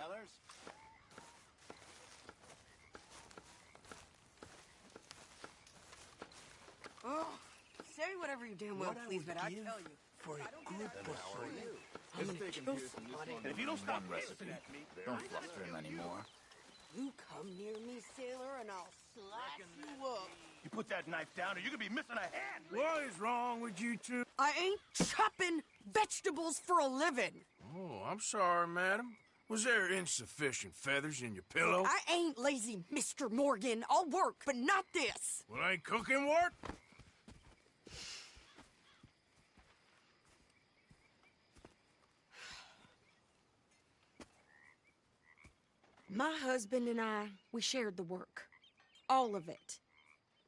fellas. Oh, say whatever you damn well please, but I tell you. For a good pursuit. I'm gonna kill somebody. And if you don't stop recipe, Don't fluster him anymore. You come near me, sailor, and I'll slice you up. you put that knife down or you're gonna be missing a hand. What is wrong with you two? I ain't chopping vegetables for a living. Oh, I'm sorry, madam. Was there insufficient feathers in your pillow? I ain't lazy, Mr. Morgan. I'll work, but not this. Well, ain't cooking work? My husband and I, we shared the work. All of it.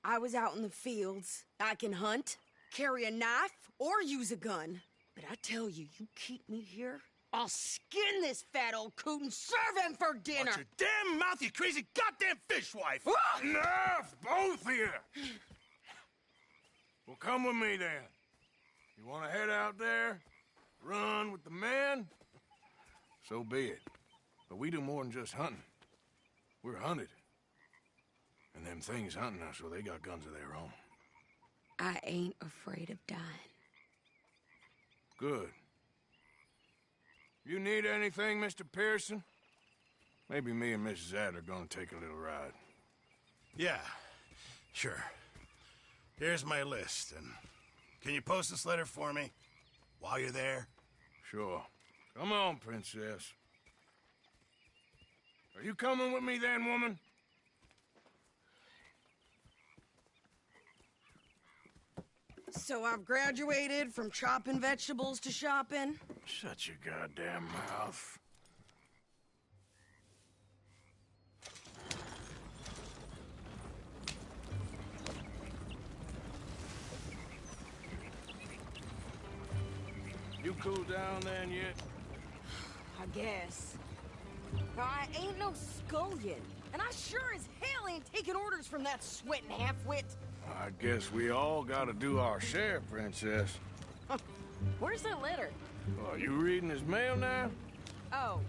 I was out in the fields. I can hunt, carry a knife, or use a gun. But I tell you, you keep me here, I'll skin this fat old coot and serve him for dinner. Watch your damn mouth, you crazy goddamn fishwife! Enough, both of you! Well, come with me, then. You want to head out there, run with the men? So be it. But we do more than just hunting. We're hunted. And them things hunting us, well, they got guns of their own. I ain't afraid of dying. Good. You need anything, Mr. Pearson? Maybe me and Mrs. Adler are gonna take a little ride. Yeah, sure. Here's my list, and can you post this letter for me while you're there? Sure. Come on, princess. Are you coming with me then, woman? So I've graduated from chopping vegetables to shopping. Shut your goddamn mouth. You cool down then yet? I guess. I ain't no scullion, and I sure as hell ain't taking orders from that sweating half-wit. I guess we all gotta do our share, princess. Where's that letter? Are you reading his mail now? Oh,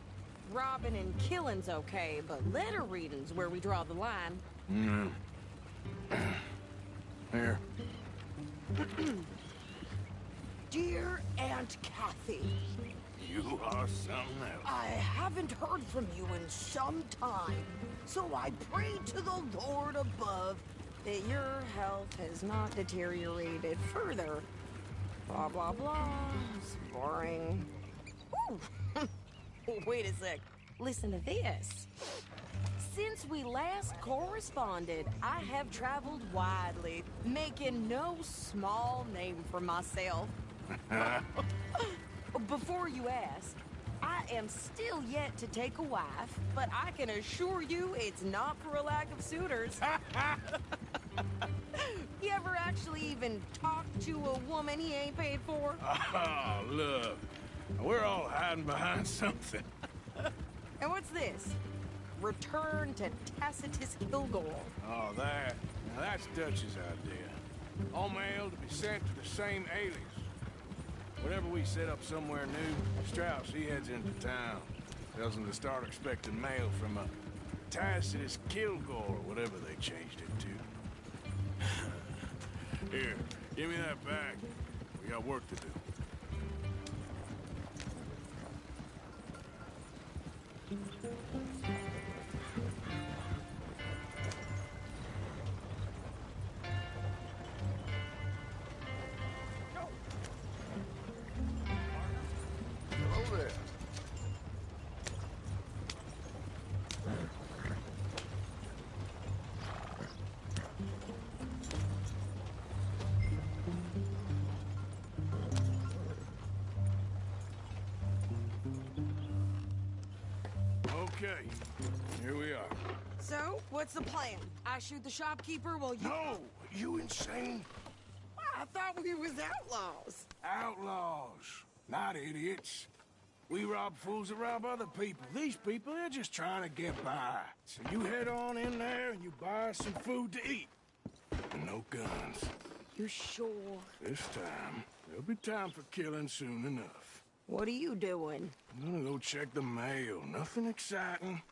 robbing and killing's okay, but letter reading's where we draw the line. Here. Dear Aunt Kathy, You are something else. I haven't heard from you in some time, so I pray to the Lord above that your health has not deteriorated further. Blah, blah, blah. It's boring. Ooh. Wait a sec. Listen to this. Since we last corresponded, I have traveled widely, making no small name for myself. Before you ask, I am still yet to take a wife, but I can assure you it's not for a lack of suitors. You ever actually even talked to a woman he ain't paid for? Oh, look. We're all hiding behind something. And what's this? Return to Tacitus Kilgore. Oh, that. Now, that's Dutch's idea. All mail to be sent to the same alias. Whenever we set up somewhere new, Strauss, he heads into town. Tells them to start expecting mail from a Tacitus Kilgore, or whatever they changed it to. Here, give me that back. We got work to do. Hello there. Okay, here we are. So, what's the plan? I shoot the shopkeeper while you... No! You insane? I thought we was outlaws. Outlaws, not idiots. We rob fools that rob other people. These people, they're just trying to get by. So you head on in there and you buy us some food to eat. And no guns. You sure? This time, there'll be time for killing soon enough. What are you doing? I'm gonna go check the mail. Nothing exciting.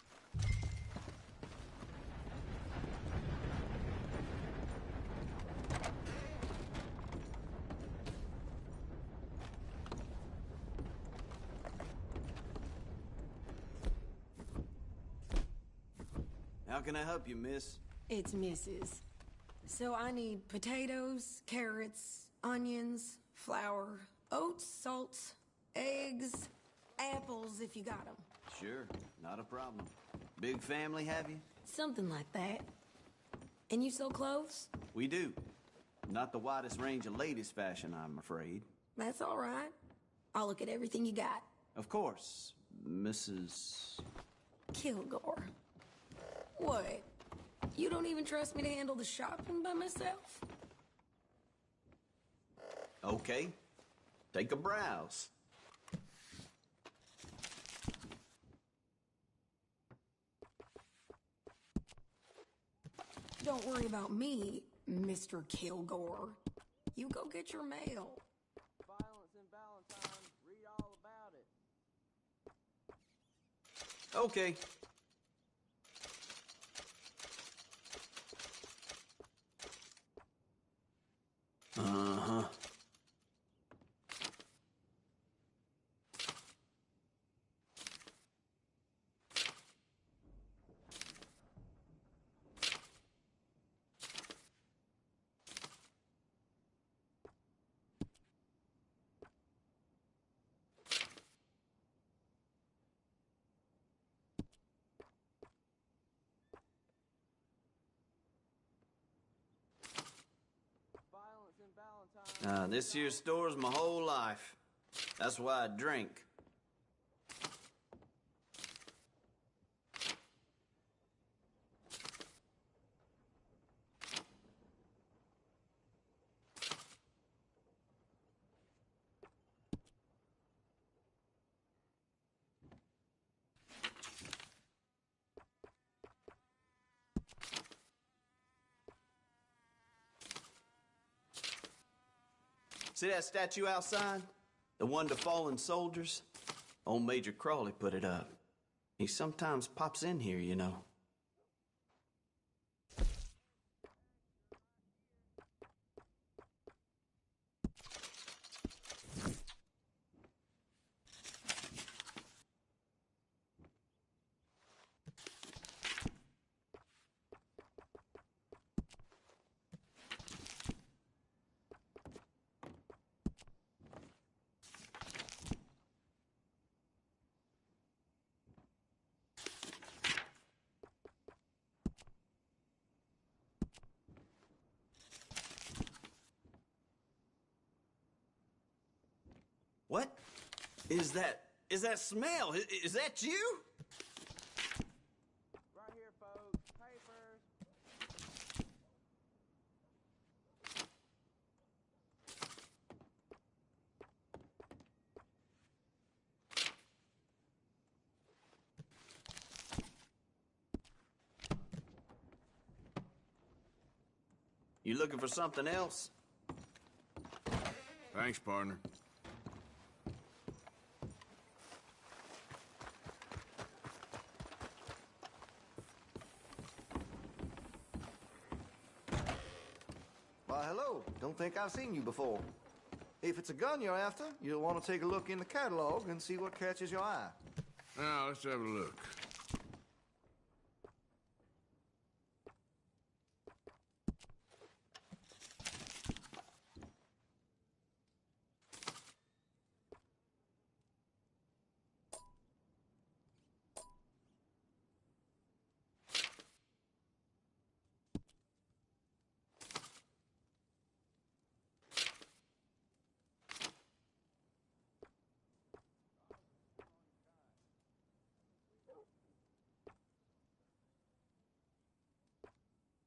How can I help you, miss? It's Mrs. So I need potatoes, carrots, onions, flour, oats, salt, eggs, apples if you got them. Sure, not a problem. Big family, have you? Something like that. And you sell clothes? We do. Not the widest range of ladies' fashion, I'm afraid. That's all right. I'll look at everything you got. Of course, Mrs. Kilgore. What? You don't even trust me to handle the shopping by myself? Okay. Take a browse. Don't worry about me, Mr. Kilgore. You go get your mail. Violence in Valentine. Read all about it. Okay. Uh-huh. This here store's my whole life. That's why I drink. See that statue outside? The one to fallen soldiers? Old Major Crawley put it up. He sometimes pops in here, you know. What is that? Is that smell? Is that you? Right here, folks. Papers. You looking for something else? Thanks, partner. Why, hello. Don't think I've seen you before. If it's a gun you're after, you'll want to take a look in the catalog and see what catches your eye. Now, let's have a look.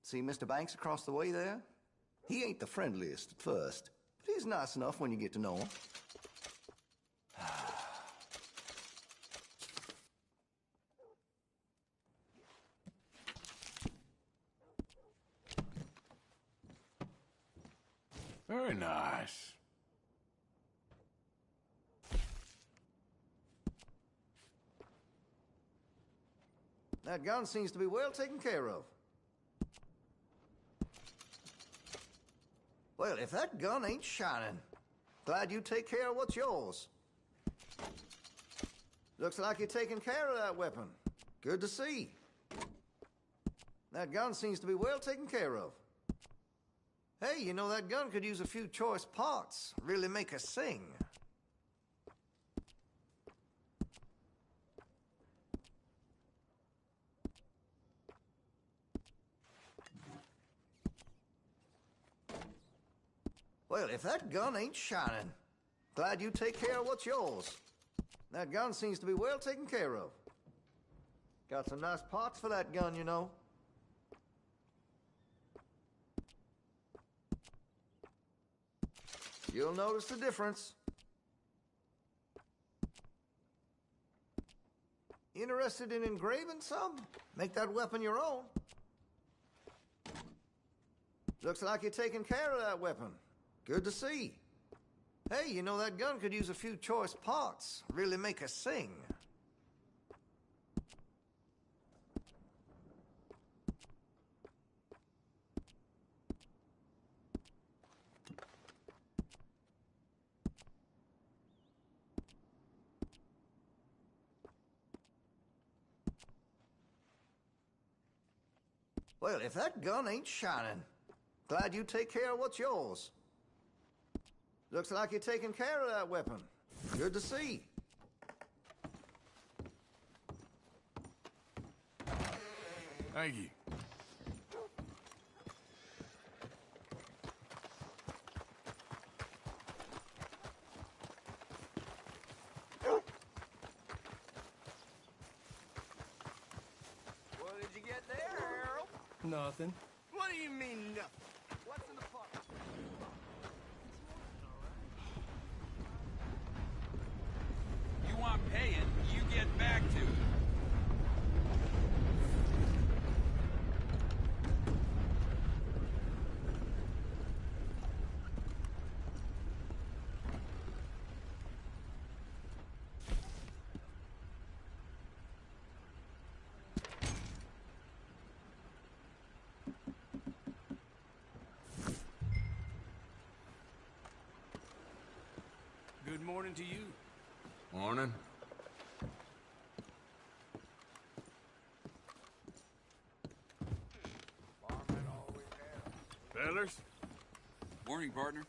See Mr. Banks across the way there? He ain't the friendliest at first, but he's nice enough when you get to know him. Very nice. That gun seems to be well taken care of. Well, if that gun ain't shining, glad you take care of what's yours. Looks like you're taking care of that weapon. Good to see. That gun seems to be well taken care of. Hey, you know, that gun could use a few choice parts. Really make us sing. Well, if that gun ain't shining, glad you take care of what's yours. That gun seems to be well taken care of. Got some nice parts for that gun, you know. You'll notice the difference. Interested in engraving some? Make that weapon your own. Looks like you're taking care of that weapon. Good to see. Hey, you know, that gun could use a few choice parts. Really make us sing. Well, if that gun ain't shining, glad you take care of what's yours. Looks like you're taking care of that weapon. Good to see. Thank you. What did you get there, Harold? Nothing. What do you mean, nothing? What's in the pot? You want paying, you get back to it. Good morning to you. Morning. Fellers? Morning, partner.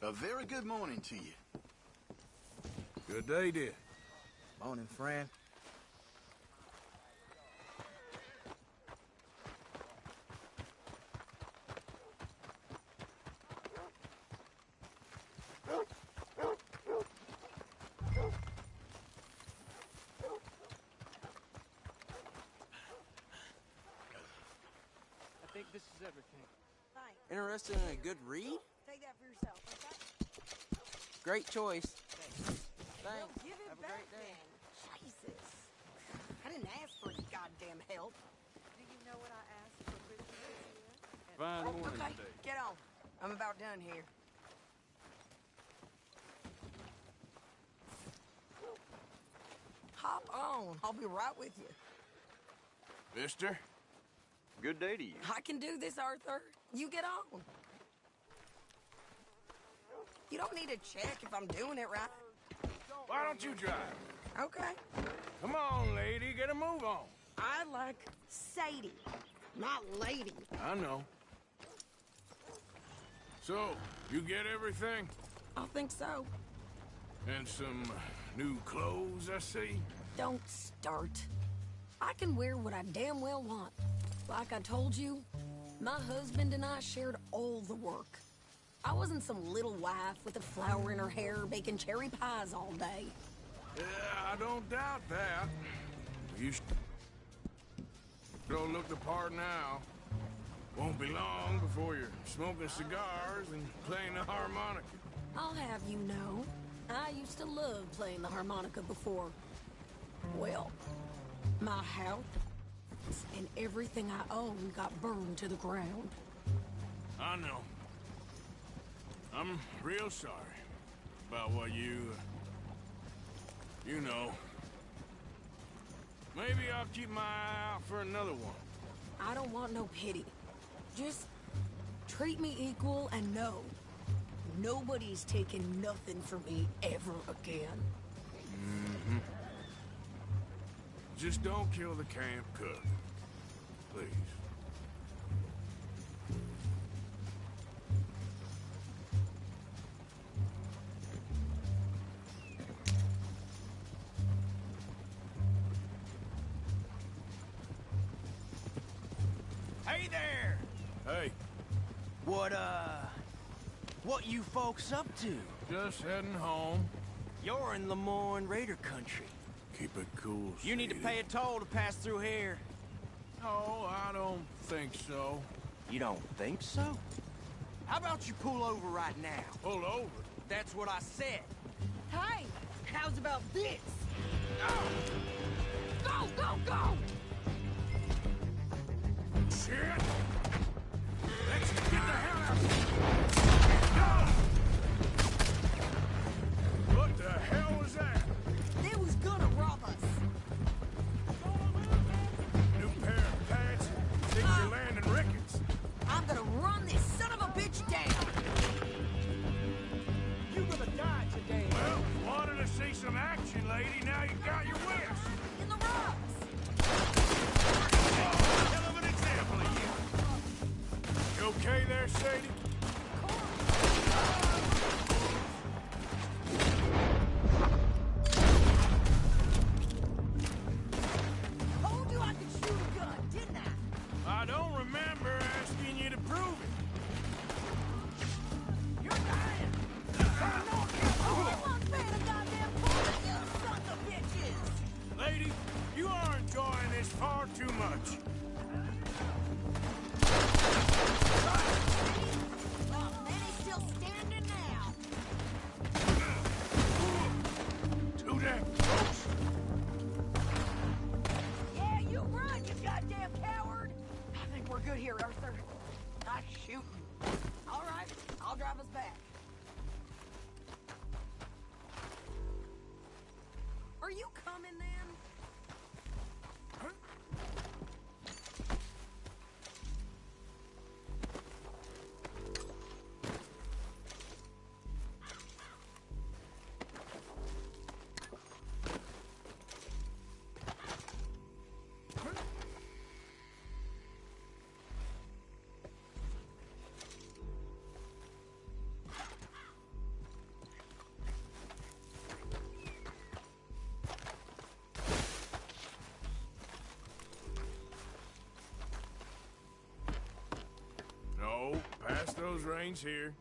A very good morning to you. Good day, dear. Morning, friend. I think this is everything. Thanks. Interested in a good read? Take that for yourself, okay? Great choice. Well, Thanks. give it Have a back great day. then. Jesus. I didn't ask for any goddamn help. Do you know what I asked for Christmas this year? Fine Oh, morning okay, today. get on. I'm about done here. Hop on. I'll be right with you. Mister? Good day to you. I can do this, Arthur. You get on. You don't need to check if I'm doing it right. Why don't you drive? Okay. Come on, lady, get a move on. I like Sadie, not lady. I know. So, you get everything? I think so. And some new clothes, I see? Don't start. I can wear what I damn well want. Like I told you, my husband and I shared all the work. I wasn't some little wife with a flower in her hair baking cherry pies all day. Yeah, I don't doubt that. You don't look the part now. Won't be long before you're smoking cigars and playing the harmonica. I'll have you know, I used to love playing the harmonica before. Well, my house and everything I owned got burned to the ground. I know. I'm real sorry about what you know. Maybe I'll keep my eye out for another one. I don't want no pity. Just treat me equal and know nobody's taking nothing from me ever again. Mm-hmm. Just don't kill the camp cook. Please. Hey there! Hey, What you folks up to? just heading home. You're in Lemoyne Raider country. Keep it cool, You need to sweetie. pay a toll to pass through here. No, I don't think so. You don't think so? How about you pull over right now? Pull over. That's what I said. Hey, how's about this? Go, go, go! Shit! Let's get the hell out! No! What the hell was that? They was gonna rob us. New pair of pants? Think you're landing rickets? I'm gonna run this son of a bitch down. You gonna die today. Well, wanted to see some action, lady. Now you got your wish. In the rocks. Hell of an example of you. You okay there, Sadie? Told you I could shoot a gun, didn't I? I don't remember asking you to prove it. You're dying. Everyone's paying a goddamn for it, you sons of bitches! Lady, you are enjoying this far too much. Oh, man, he's still standing now. Too damn close. Yeah, you run, you goddamn coward! I think we're good here, Arthur. Nice shooting. All right, I'll drive us back. Are you coming then? No, pass those reins here.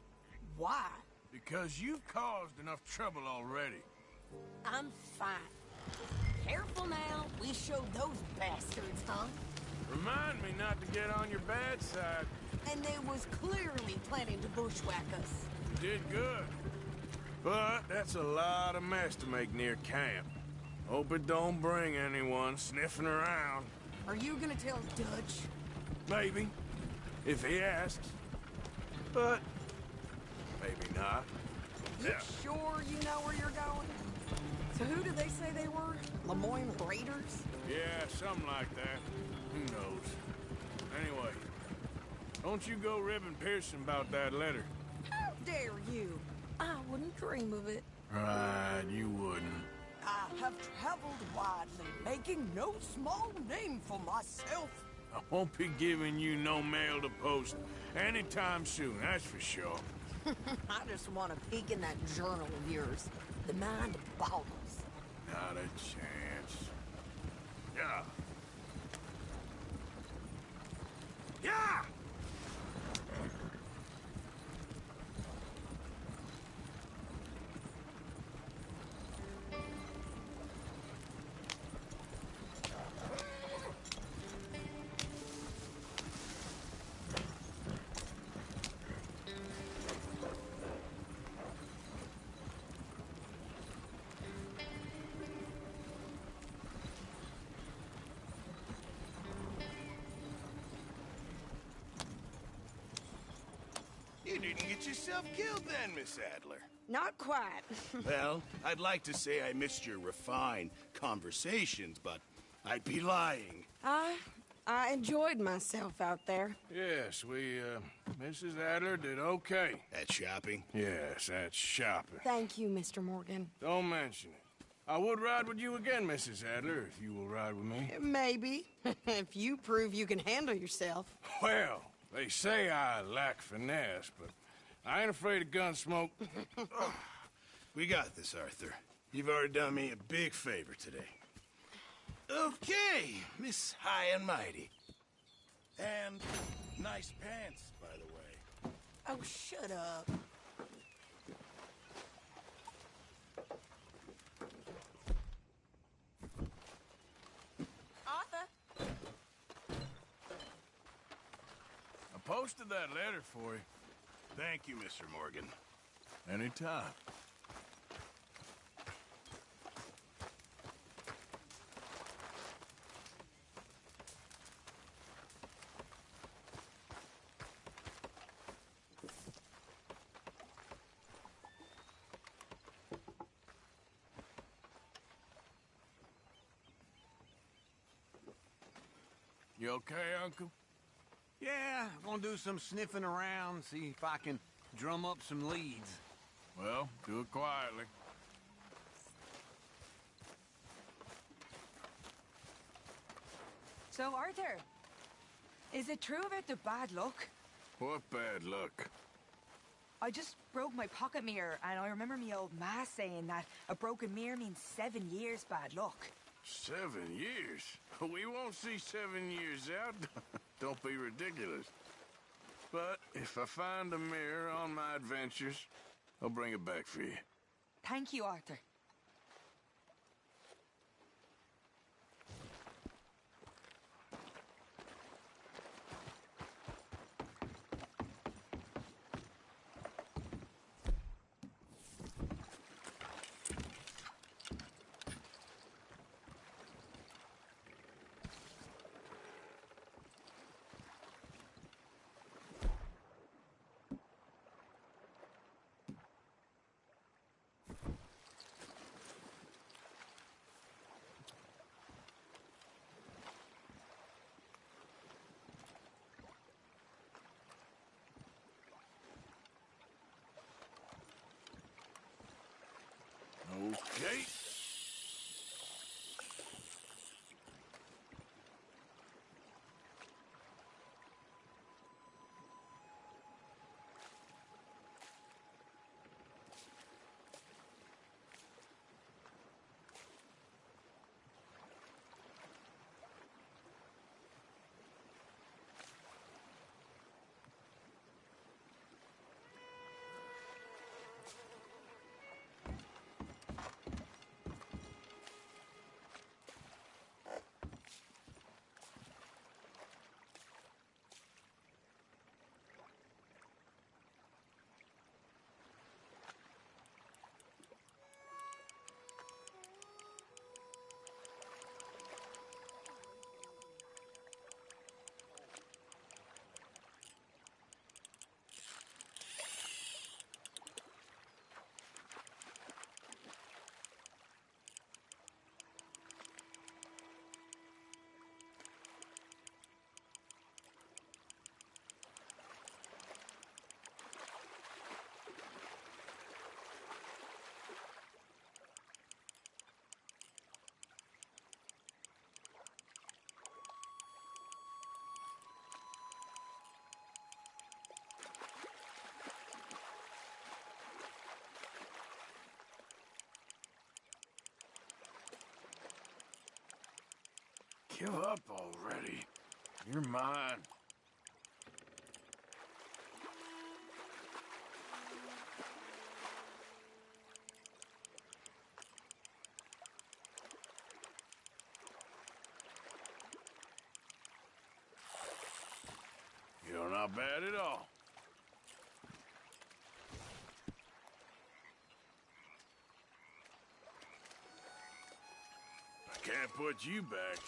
Why? Because you've caused enough trouble already. I'm fine. Careful now. We showed those bastards, huh? Remind me not to get on your bad side. And they was clearly planning to bushwhack us. You did good. But that's a lot of mess to make near camp. Hope it don't bring anyone sniffing around. Are you gonna tell Dutch? Maybe. If he asks. But maybe not. You sure you know where you're going? So who did they say they were? Lemoyne Raiders? Yeah, something like that. Who knows? Anyway, don't you go ribbing Pearson about that letter. How dare you? I wouldn't dream of it. Right, you wouldn't. I have traveled widely, making no small name for myself. I won't be giving you no mail to post anytime soon, that's for sure. I just want to peek in that journal of yours. The mind boggles. Not a chance. Yeah. Yeah! You didn't get yourself killed then, Miss Adler. Not quite. Well, I'd like to say I missed your refined conversations, but I'd be lying. I enjoyed myself out there. Yes, Mrs. Adler did okay. At shopping? Yes, that's shopping. Thank you, Mr. Morgan. Don't mention it. I would ride with you again, Mrs. Adler, if you will ride with me. Maybe. If you prove you can handle yourself. Well, they say I lack finesse, but I ain't afraid of gun smoke. We got this, Arthur. You've already done me a big favor today. Okay, Miss High and Mighty. And nice pants, by the way. Oh, shut up. Arthur? I posted that letter for you. Thank you, Mr. Morgan. Anytime. You okay, Uncle? Yeah, I'm gonna do some sniffing around, see if I can drum up some leads. Well, do it quietly. So, Arthur, is it true about the bad luck? What bad luck? I just broke my pocket mirror, and I remember me old ma saying that a broken mirror means 7 years bad luck. 7 years? We won't see 7 years out. Don't be ridiculous. But if I find a mirror on my adventures, I'll bring it back for you. Thank you, Arthur. Okay. Give up already. You're mine. You're not bad at all. I can't put you back.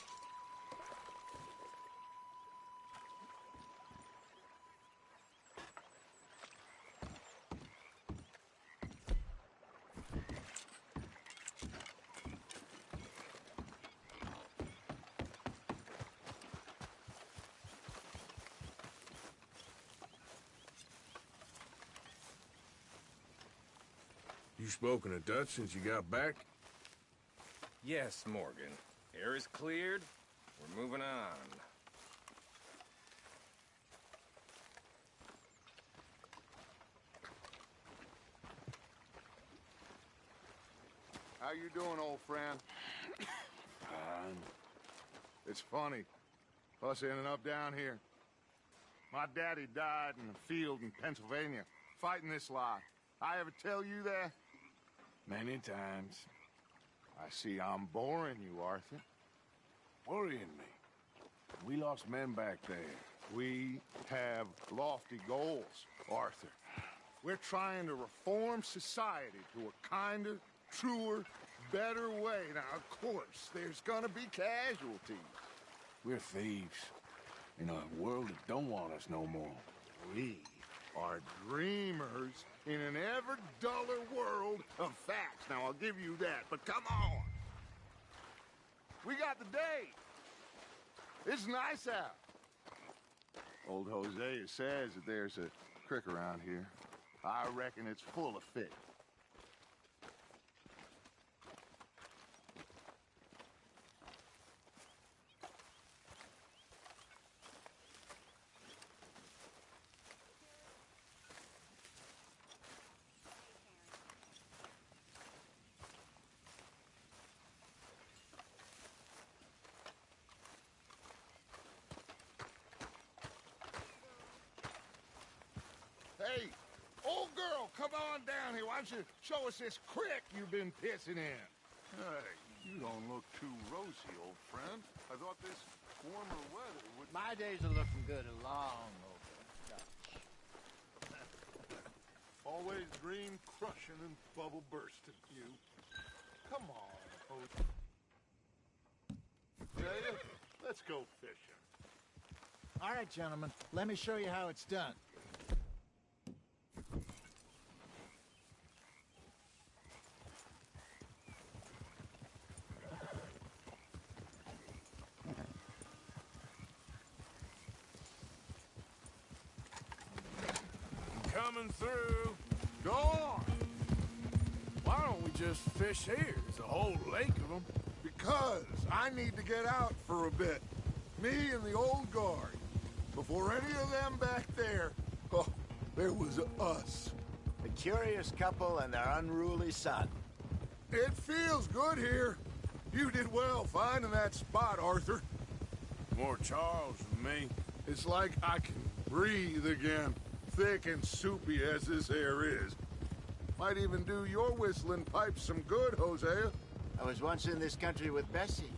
You spoken a Dutch since you got back? Yes, Morgan. Air is cleared. We're moving on. How you doing, old friend? It's funny, us ending up down here. My daddy died in a field in Pennsylvania, fighting this lot. I ever tell you that? Many times. I see I'm boring you, Arthur. Worrying me. We lost men back there. We have lofty goals, Arthur. We're trying to reform society to a kinder, truer, better way. Now, of course, there's gonna be casualties. We're thieves. In a world that don't want us no more. We are dreamers in an ever duller world of facts. Now, I'll give you that, but come on. We got the day. It's nice out. Old Hosea says that there's a creek around here. I reckon it's full of fish. Hey, old girl, come on down here. Why don't you show us this creek you've been pissing in? Hey, you don't look too rosy, old friend. I thought this warmer weather would... My days are looking good along over Dutch. Always dream crushing and bubble bursting, you. Come on, Hosea. Let's go fishing. All right, gentlemen, let me show you how it's done. Coming through. Go on. Why don't we just fish here? There's a whole lake of them. Because I need to get out for a bit. Me and the old guard. Before any of them back there, oh, there was us. A curious couple and their unruly son. It feels good here. You did well finding that spot, Arthur. More Charles than me. It's like I can breathe again. Thick and soupy as this air is. Might even do your whistling pipes some good, Hosea. I was once in this country with Bessie.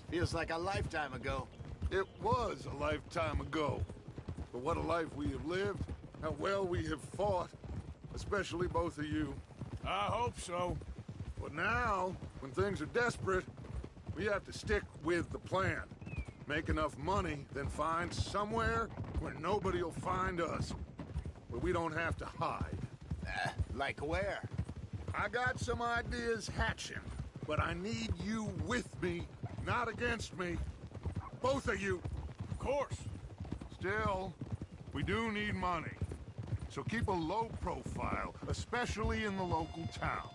Feels like a lifetime ago. It was a lifetime ago. But what a life we have lived. How well we have fought. Especially both of you. I hope so. But now, when things are desperate, we have to stick with the plan. Make enough money, then find somewhere where nobody will find us. Where we don't have to hide. Like where? I got some ideas hatching, but I need you with me, not against me. Both of you. Of course. Still, we do need money. So keep a low profile, especially in the local town.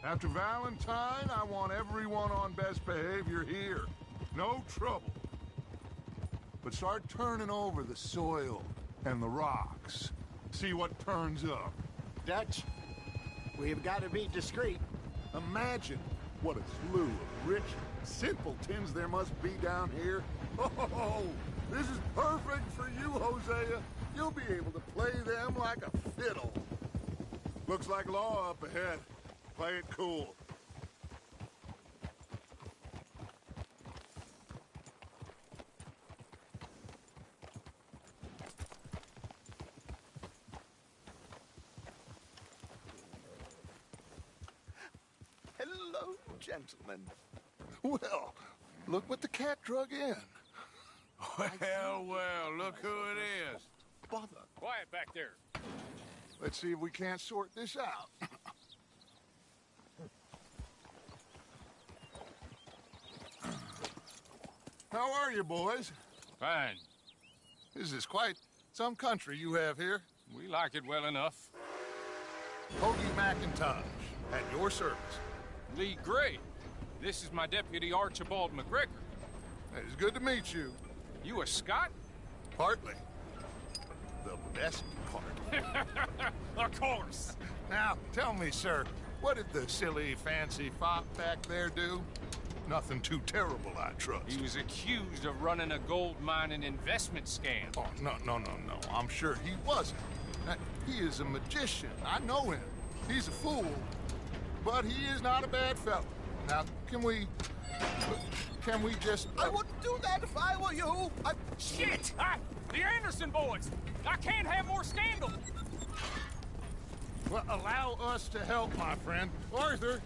After Valentine, I want everyone on best behavior here. No trouble. But start turning over the soil and the rocks. See what turns up. Dutch, we've got to be discreet. Imagine what a slew of rich simpletons there must be down here. Oh, this is perfect for you, Hosea. You'll be able to play them like a fiddle. Looks like law up ahead. Play it cool. Hello, gentlemen. Well, look what the cat drug in. Well, look who it is. Bother. Quiet back there. Let's see if we can't sort this out. How are you, boys? Fine. This is quite some country you have here. We like it well enough. Hoagie McIntosh, at your service. Lee Gray. This is my deputy Archibald McGregor. It's good to meet you. You a Scot? Partly. The best part. Of course. Now, tell me, sir, what did the silly, fancy fop back there do? Nothing too terrible, I trust. He was accused of running a gold mining investment scam. Oh, no. I'm sure he wasn't. He is a magician. I know him. He's a fool. But he is not a bad fellow. Now, can we just... I wouldn't do that if I were you. Shit! The Anderson boys! I can't have more scandal! Well, allow us to help, my friend. Arthur.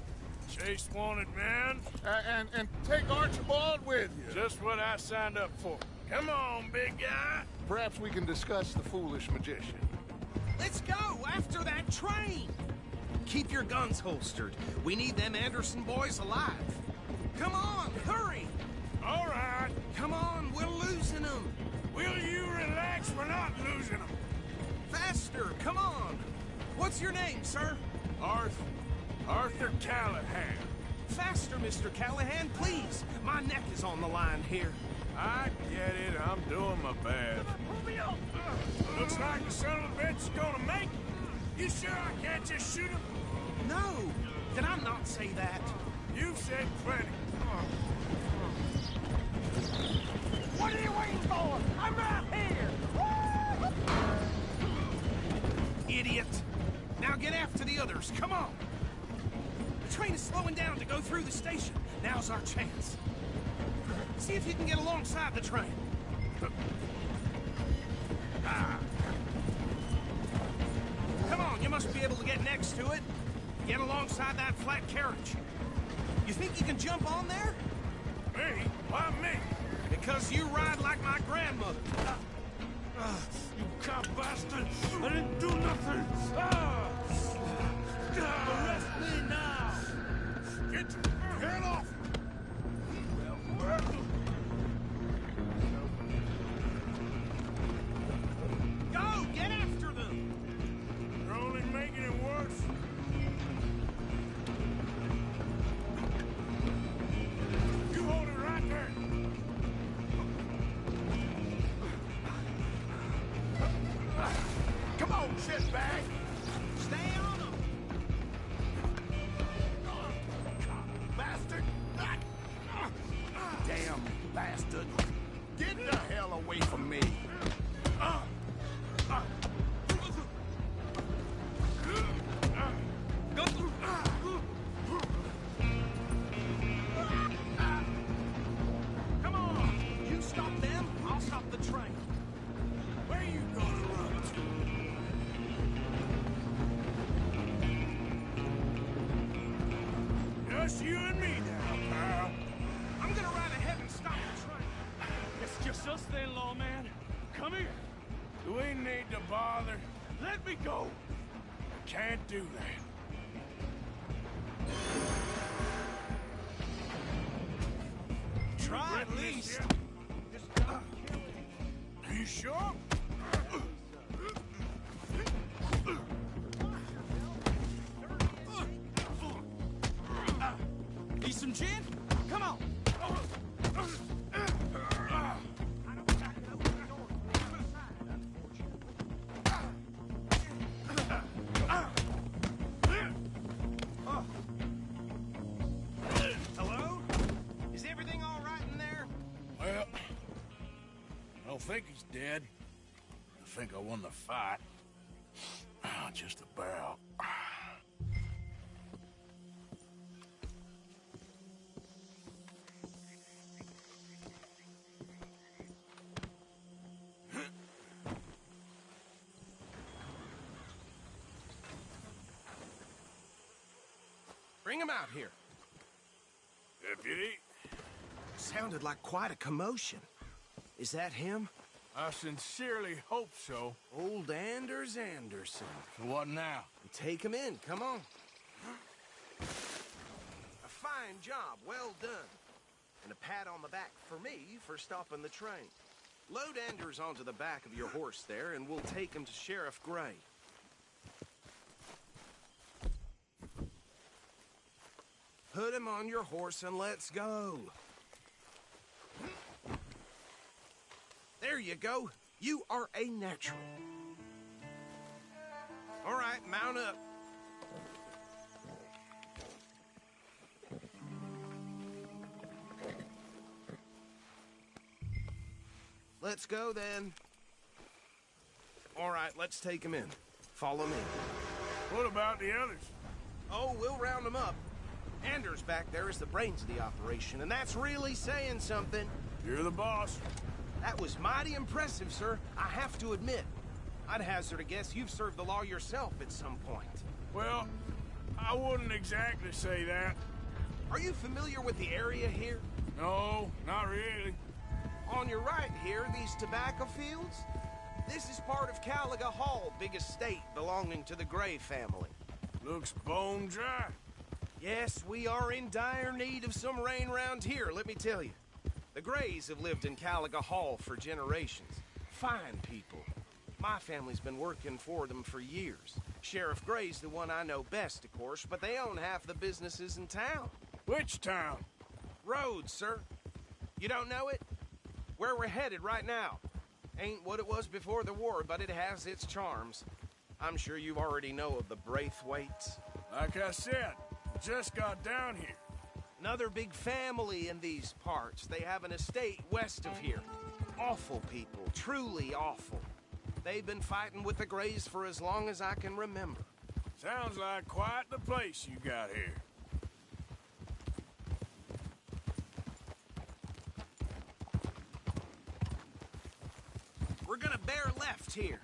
Chase wanted man. And take Archibald with you. Just what I signed up for. Come on, big guy. Perhaps we can discuss the foolish magician. Let's go after that train. Keep your guns holstered. We need them Anderson boys alive. Come on, hurry. All right. Come on, we're losing them. Will you relax? We're not losing them. Faster, come on. What's your name, sir? Arthur Callahan. Faster, Mr. Callahan, please. My neck is on the line here. I get it. I'm doing my best. Looks like the son of a bitch is gonna make it. You sure I can't just shoot him? No. Did I not say that? You've said plenty. What are you waiting for? I'm right here! Idiot! Now get after the others, come on! The train is slowing down to go through the station. Now's our chance. See if you can get alongside the train. Come on, you must be able to get next to it. Get alongside that flat carriage. You think you can jump on there? Me? Why me? Because you ride like my grandmother. You cop bastard! I didn't do nothing! Arrest me now! Get off! Go! Get after them! You're only making it worse. You hold it right there! Come on, shitbag! Stay on them! Bastard! Damn bastard! Get the hell away from me! Come on! You stop them, I'll stop the train. Where you gonna run to? Just you and me now, pal. I'm gonna ride ahead and stop the train. It's just us then, lawman. Come here. Do we need to bother? Let me go. I can't do that. Try at least. Are you sure? Need some gin? Come on. Hello? Is everything all right in there? Well, I don't think he's dead. I think I won the fight. Just about. Bring him out here. Deputy? Sounded like quite a commotion. Is that him? I sincerely hope so. Old Anders Anderson. So what now? Take him in, come on. A fine job, well done. And a pat on the back for me for stopping the train. Load Anders onto the back of your horse there, and we'll take him to Sheriff Gray. put him on your horse and let's go. There you go. You are a natural. All right, mount up. Let's go, then. All right, let's take him in. Follow me. What about the others? Oh, we'll round them up. Anders back there is the brains of the operation, and that's really saying something. You're the boss. That was mighty impressive, sir. I have to admit. I'd hazard a guess you've served the law yourself at some point. Well, I wouldn't exactly say that. Are you familiar with the area here? No, not really. On your right here, these tobacco fields? This is part of Caliga Hall, big estate belonging to the Gray family. Looks bone dry. Yes, we are in dire need of some rain round here, let me tell you. The Grays have lived in Caliga Hall for generations. Fine people. My family's been working for them for years. Sheriff Gray's the one I know best, of course, but they own half the businesses in town. Which town? Rhodes, sir. You don't know it? Where we're headed right now. Ain't what it was before the war, but it has its charms. I'm sure you already know of the Braithwaites. Like I said, just got down here. Another big family in these parts. They have an estate west of here. Awful people, truly awful. They've been fighting with the Grays for as long as I can remember. Sounds like quite the place you got here. We're gonna bear left here.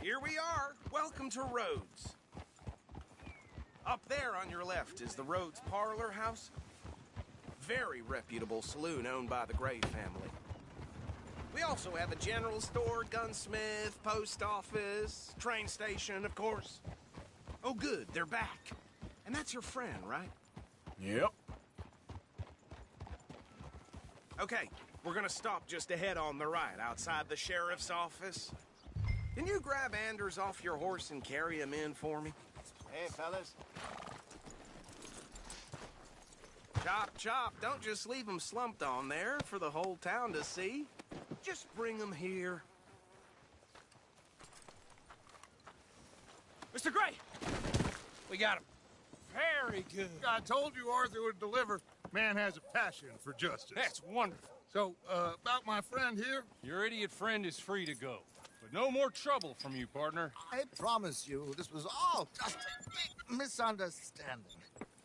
Here we are. Welcome to Rhodes. Up there on your left is the Rhodes Parlor House. Very reputable saloon owned by the Gray family. We also have a general store, gunsmith, post office, train station, of course. Oh, good, they're back. And that's your friend, right? Yep. Okay, we're gonna stop just ahead on the right, outside the sheriff's office. Can you grab Anders off your horse and carry him in for me? Hey, fellas. Chop, chop. Don't just leave him slumped on there for the whole town to see. Just bring him here. Mr. Gray! We got him. Very good. I told you Arthur would deliver. Man has a passion for justice. That's wonderful. So, about my friend here? Your idiot friend is free to go. But no more trouble from you, partner. I promise you, this was all just a big misunderstanding.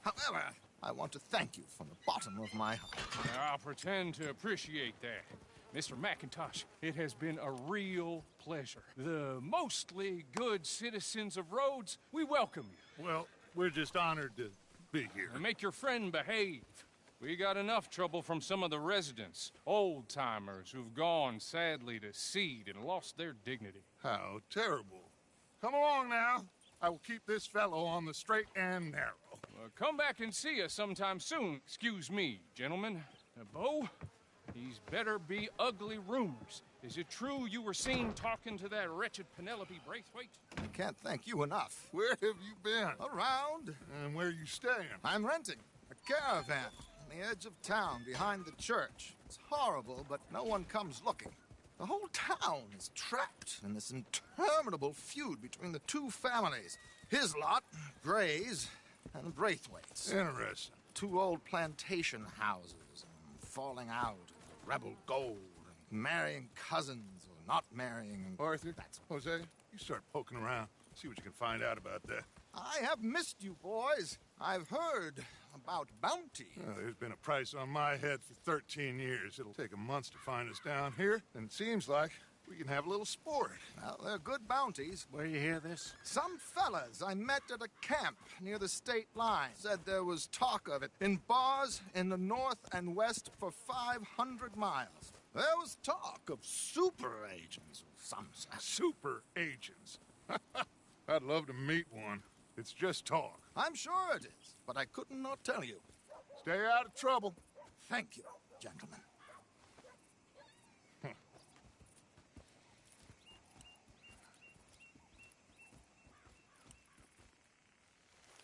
However, I want to thank you from the bottom of my heart. I'll pretend to appreciate that. Mr. McIntosh, it has been a real pleasure. The mostly good citizens of Rhodes, we welcome you. Well, we're just honored to be here. And make your friend behave. We got enough trouble from some of the residents, old-timers who've gone, sadly, to seed and lost their dignity. How terrible. Come along now. I will keep this fellow on the straight and narrow. Come back and see us sometime soon. Excuse me, gentlemen. Bo, these better be ugly rumors. Is it true you were seen talking to that wretched Penelope Braithwaite? I can't thank you enough. Where have you been? Around. And where are you staying? I'm renting a caravan on the edge of town behind the church. It's horrible, but no one comes looking. The whole town is trapped in this interminable feud between the two families. His lot, Gray's, and Braithwaite's. Interesting. Two old plantation houses, falling out, rebel gold, and marrying cousins or not marrying. Arthur, Jose, you start poking around. See what you can find out about that. I have missed you, boys. I've heard about bounty. Well, there's been a price on my head for 13 years. It'll take a month to find us down here, and it seems like We can have a little sport. Well, they're good bounties. Where you hear this? Some fellas I met at a camp near the state line said there was talk of it in bars in the north and west for 500 miles. There was talk of super agents of some sort. Super agents. I'd love to meet one. It's just talk. I'm sure it is, but I couldn't not tell you. Stay out of trouble. Thank you, gentlemen.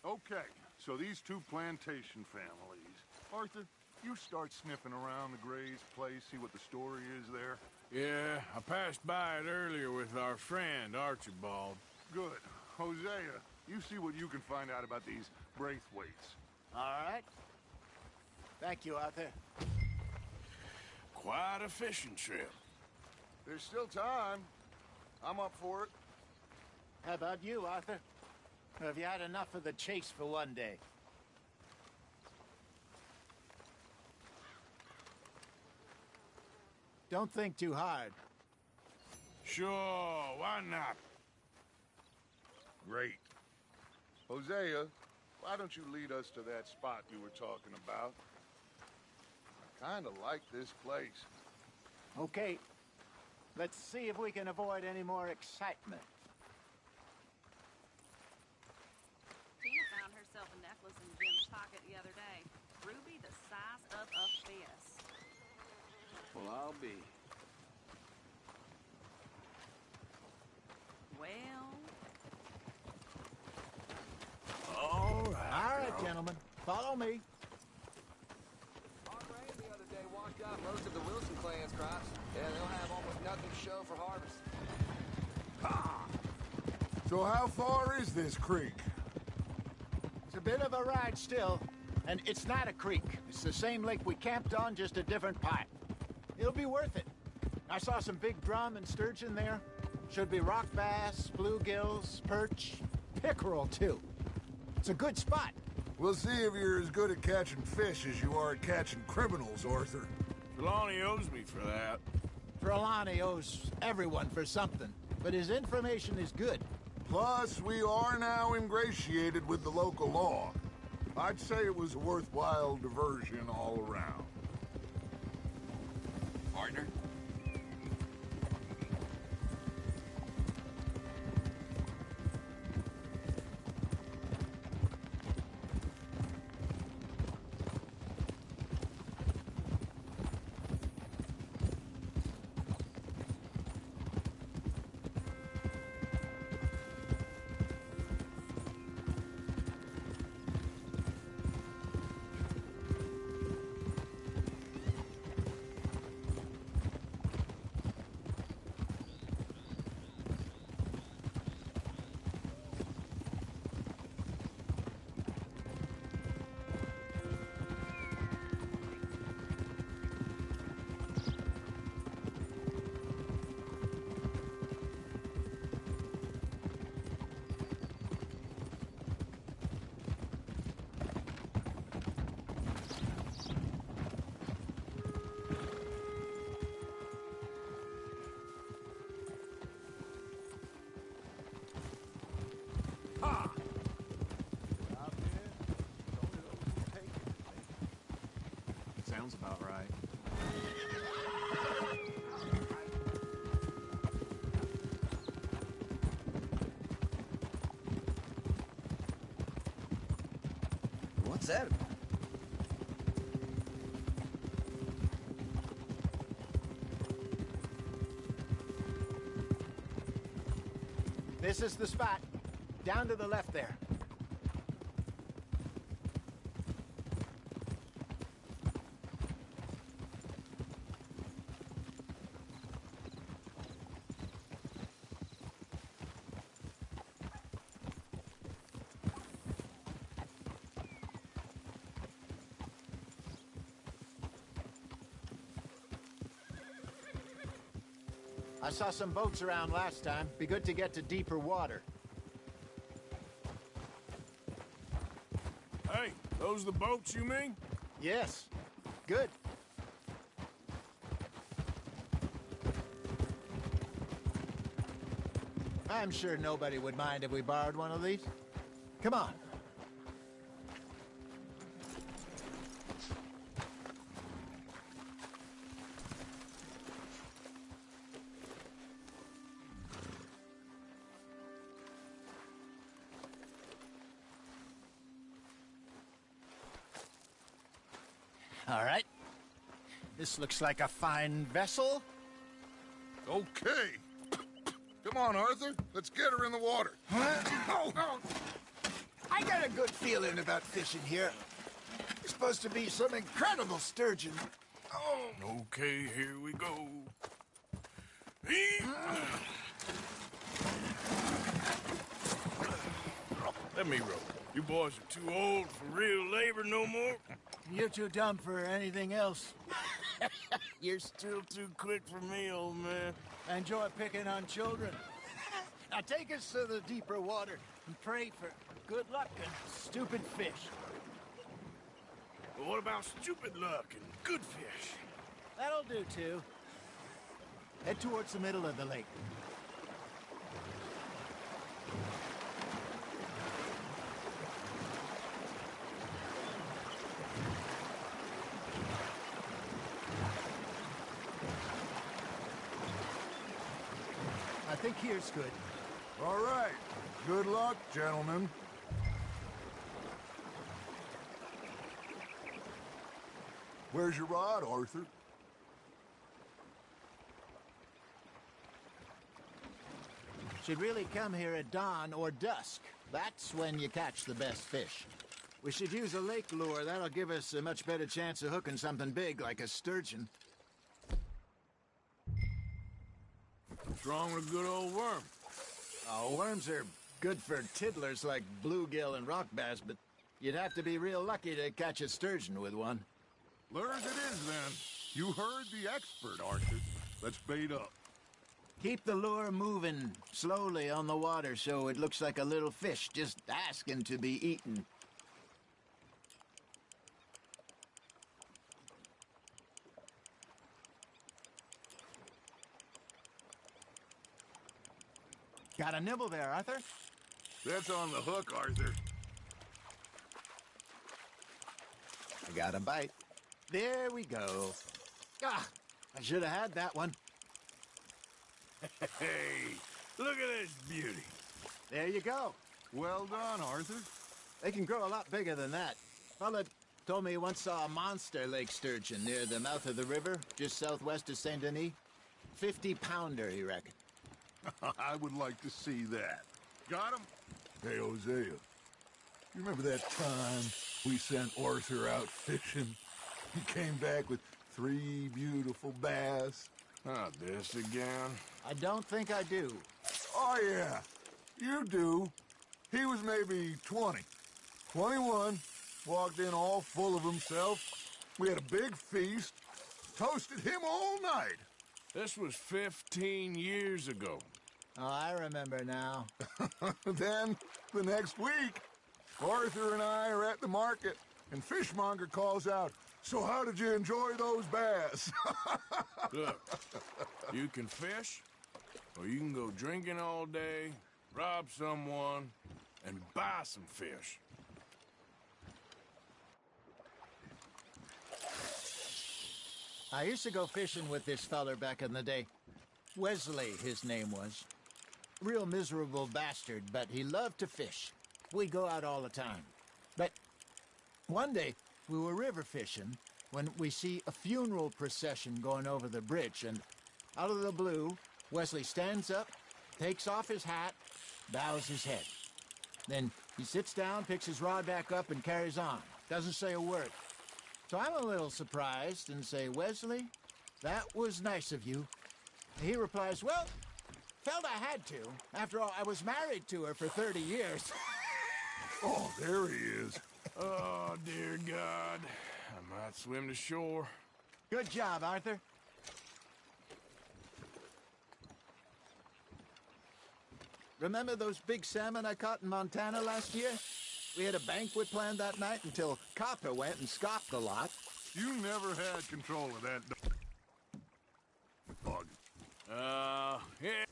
Okay, so these two plantation families. Arthur, you start sniffing around the Gray's place, see what the story is there. Yeah, I passed by it earlier with our friend, Archibald. Good. Hosea, you see what you can find out about these Braithwaites. All right. Thank you, Arthur. Quite a fishing trip. There's still time. I'm up for it. How about you, Arthur? Or have you had enough of the chase for one day? Don't think too hard. Sure, why not? Great. Hosea, why don't you lead us to that spot you were talking about? I kind of like this place. Okay. Let's see if we can avoid any more excitement. Tina found herself a necklace in Jim's pocket the other day. Ruby the size of a fist. Well, I'll be. Well... All right, gentlemen. Follow me. Hard rain the other day washed out most of the Wilson clan's crops. Yeah, they'll have almost nothing to show for harvest. So how far is this creek? It's a bit of a ride still, and it's not a creek. It's the same lake we camped on, just a different part. It'll be worth it. I saw some big drum and sturgeon there. Should be rock bass, bluegills, perch, pickerel too. It's a good spot. We'll see if you're as good at catching fish as you are at catching criminals, Arthur. Trelawney owes me for that. Trelawney owes everyone for something, but his information is good. Plus, we are now ingratiated with the local law. I'd say it was a worthwhile diversion all around. Partner? Sounds about right. What's that about? This is the spot. Down to the left there. I saw some boats around last time. Be good to get to deeper water. Hey, those the boats you mean? Yes. Good. I'm sure nobody would mind if we borrowed one of these. Come on. All right. This looks like a fine vessel. Okay. Come on, Arthur. Let's get her in the water. Oh, I got a good feeling about fishing here. There's supposed to be some incredible sturgeon. Oh. Okay, here we go. Let me row. You boys are too old for real labor no more. You're too dumb for anything else. You're still too quick for me, old man. Enjoy picking on children. Now take us to the deeper water and pray for good luck and stupid fish. But what about stupid luck and good fish? That'll do, too. Head towards the middle of the lake. I think here's good. All right. Good luck, gentlemen. Where's your rod, Arthur? Should really come here at dawn or dusk. That's when you catch the best fish. We should use a lake lure. That'll give us a much better chance of hooking something big like a sturgeon. What's wrong with a good old worm? Oh, worms are good for tiddlers like bluegill and rock bass, but you'd have to be real lucky to catch a sturgeon with one. Lure as it is, then. You heard the expert, Arthur. Let's bait up. Keep the lure moving slowly on the water so it looks like a little fish just asking to be eaten. Got a nibble there, Arthur? That's on the hook, Arthur. I got a bite. There we go. Ah, I should have had that one. Hey, look at this beauty. There you go. Well done, Arthur. They can grow a lot bigger than that. Fella told me he once saw a monster lake sturgeon near the mouth of the river, just southwest of Saint Denis. 50-pounder, he reckoned. I would like to see that. Got him? Hey, Hosea. You remember that time we sent Arthur out fishing? He came back with 3 beautiful bass. Not this again. I don't think I do. Oh, yeah. You do. He was maybe 20. 21. Walked in all full of himself. We had a big feast. Toasted him all night. This was 15 years ago. Oh, I remember now. Then, the next week, Arthur and I are at the market, and Fishmonger calls out, "So how did you enjoy those bass?" Look, you can fish, or you can go drinking all day, rob someone, and buy some fish. I used to go fishing with this feller back in the day. Wesley, his name was. Real miserable bastard, but he loved to fish. We'd go out all the time. But one day, we were river fishing when we see a funeral procession going over the bridge, and out of the blue, Wesley stands up, takes off his hat, bows his head. Then he sits down, picks his rod back up, and carries on. Doesn't say a word. So I'm a little surprised and say, "Wesley, that was nice of you." He replies, "Well, felt I had to. After all, I was married to her for 30 years. Oh, there he is. Oh, dear God. I might swim to shore. Good job, Arthur. Remember those big salmon I caught in Montana last year? We had a banquet planned that night until Copper went and scoffed a lot. You never had control of that dog. Yeah.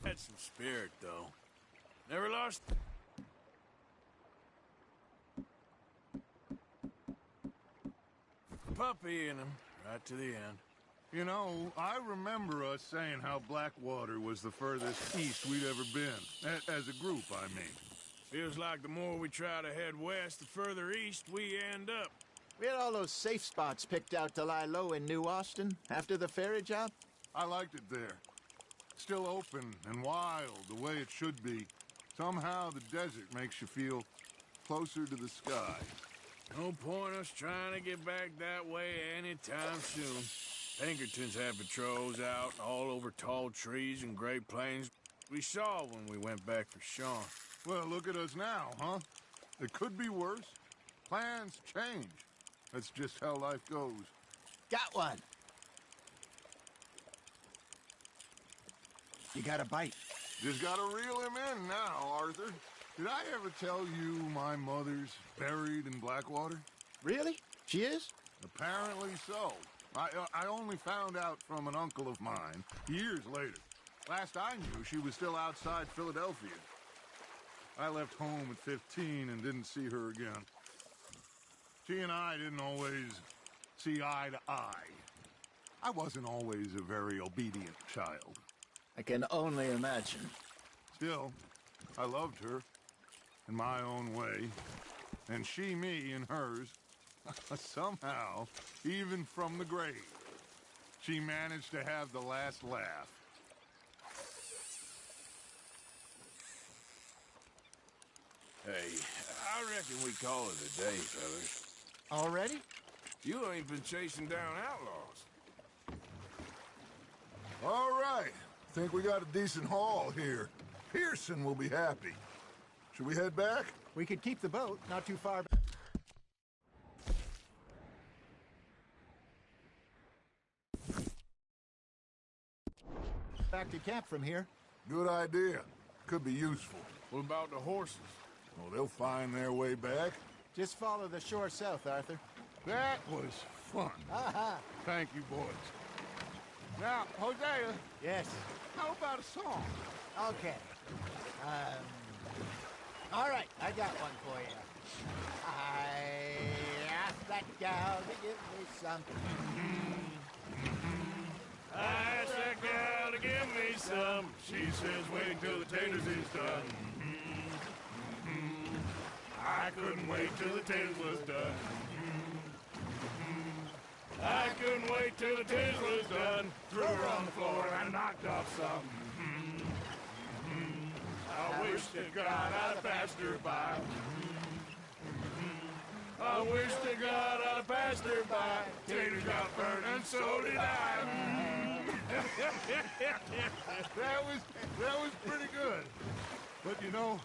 Had some spirit, though. Never lost. Puppy in him, right to the end. You know, I remember us saying how Blackwater was the furthest east we'd ever been. As a group, I mean. Feels like the more we try to head west, the further east we end up. We had all those safe spots picked out to lie low in New Austin after the ferry job. I liked it there. Still open and wild, the way it should be. Somehow the desert makes you feel closer to the sky. No point us trying to get back that way anytime soon. Pinkertons had patrols out all over tall trees and Great Plains. We saw when we went back for Sean. Well, look at us now, huh? It could be worse. Plans change. That's just how life goes. Got one. You got a bite. Just gotta reel him in now, Arthur. Did I ever tell you my mother's buried in Blackwater? Really? She is? Apparently so. I only found out from an uncle of mine years later. Last I knew, she was still outside Philadelphia. I left home at 15 and didn't see her again. She and I didn't always see eye to eye. I wasn't always a very obedient child. I can only imagine. Still, I loved her in my own way, and she me in hers. Somehow, even from the grave, she managed to have the last laugh. Hey, I reckon we call it a day, fellas. Already? You ain't been chasing down outlaws. All right. Think we got a decent haul here. Pearson will be happy. Should we head back? We could keep the boat not too far back. Back to camp from here. Good idea. Could be useful. What about the horses? Well, they'll find their way back. Just follow the shore south, Arthur. That was fun. Aha! Thank you, boys. Now, Hosea. Yes? How about a song? Okay. All right, I got one for you. I asked that gal to give me some. I asked that gal to give me some. She says wait till the taters is done. I couldn't wait till the taters was done. I couldn't wait till the taters was done. Threw her on the floor and knocked off some. I wish to God I'd have passed her by. I wish to God I'd have passed her by. Taters got burned and so did I. That was pretty good. But you know,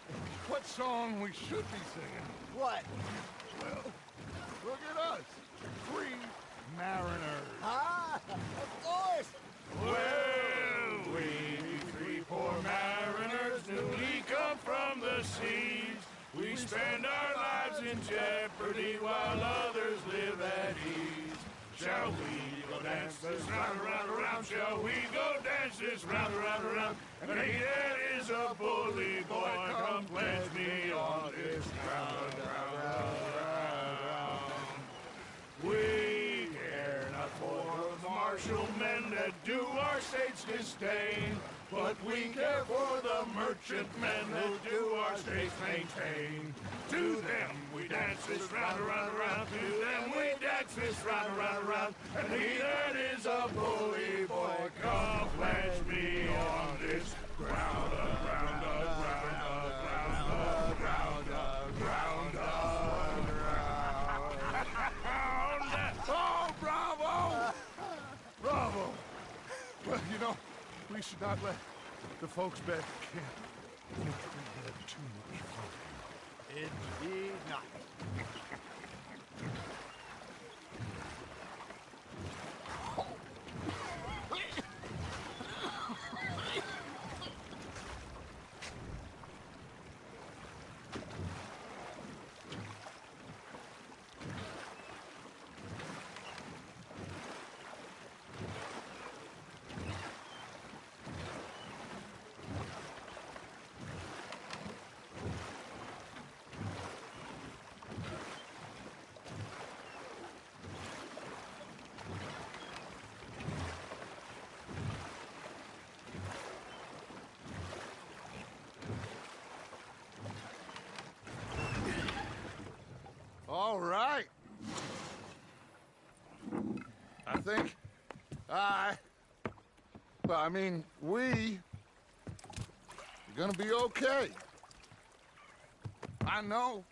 what song we should be singing? What? Well, look at us. Three mariners. Ah, of course. Well, we three poor mariners newly come from the seas. We spend our lives in jeopardy while others live at ease. Shall we go dance this round, around, around? Shall we go dance this round, around, around? And he that is a bully boy, come pledge me on this ground, round, round, round. We care not for the martial men that do our state's disdain, but we care for the merchant men that do our states maintain. To them we dance this round, around, around. To them we dance this round, around, around. And he that is a bully boy, come pledge me on this ground, ground, ground, ground, ground, ground, ground. Oh, bravo! Bravo! Well, you know, we should not let the folks back at camp think we had too much fun. Indeed not. All right. I think we are gonna be okay. I know.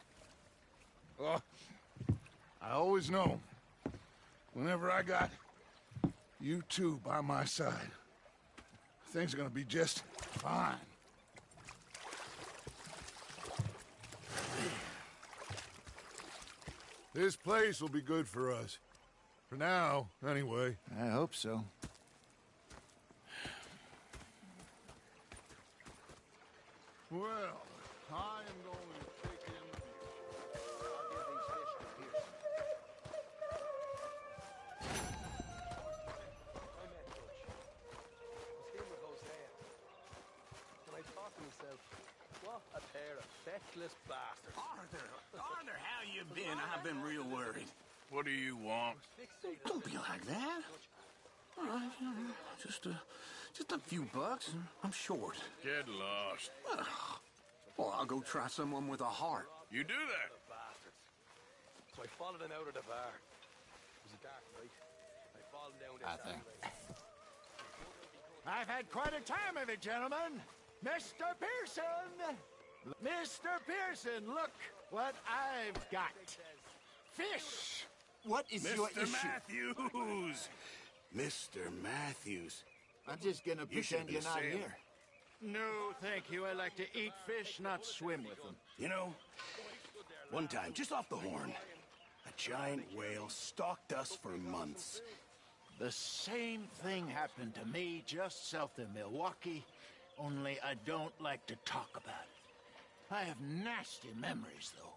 I always know. Whenever I got you two by my side, things are gonna be just fine. This place will be good for us. For now, anyway. I hope so. Well, I am going to take in the I'll give these fish to Pearson. I met Butch. I was here with Hosea. And I thought to myself, what a pair of feckless bastards. Arthur, how you been? I've been real worried. What do you want? Don't be like that. All right, just a few bucks. I'm short. Get lost. Well, I'll go try someone with a heart. You do that? So I followed him out of the bar. It was a dark night. I followed down this alleyway. I've had quite a time of it, gentlemen. Mr. Pearson! Mr. Pearson, look what I've got. Fish! What is your Mr. issue? Matthews! Mr. Matthews. I'm just gonna You should pretend be you're a not sailor. here. No, thank you. I like to eat fish, not swim with them. You know, one time, just off the horn, a giant whale stalked us for months. The same thing happened to me just south of Milwaukee, only I don't like to talk about it. I have nasty memories, though.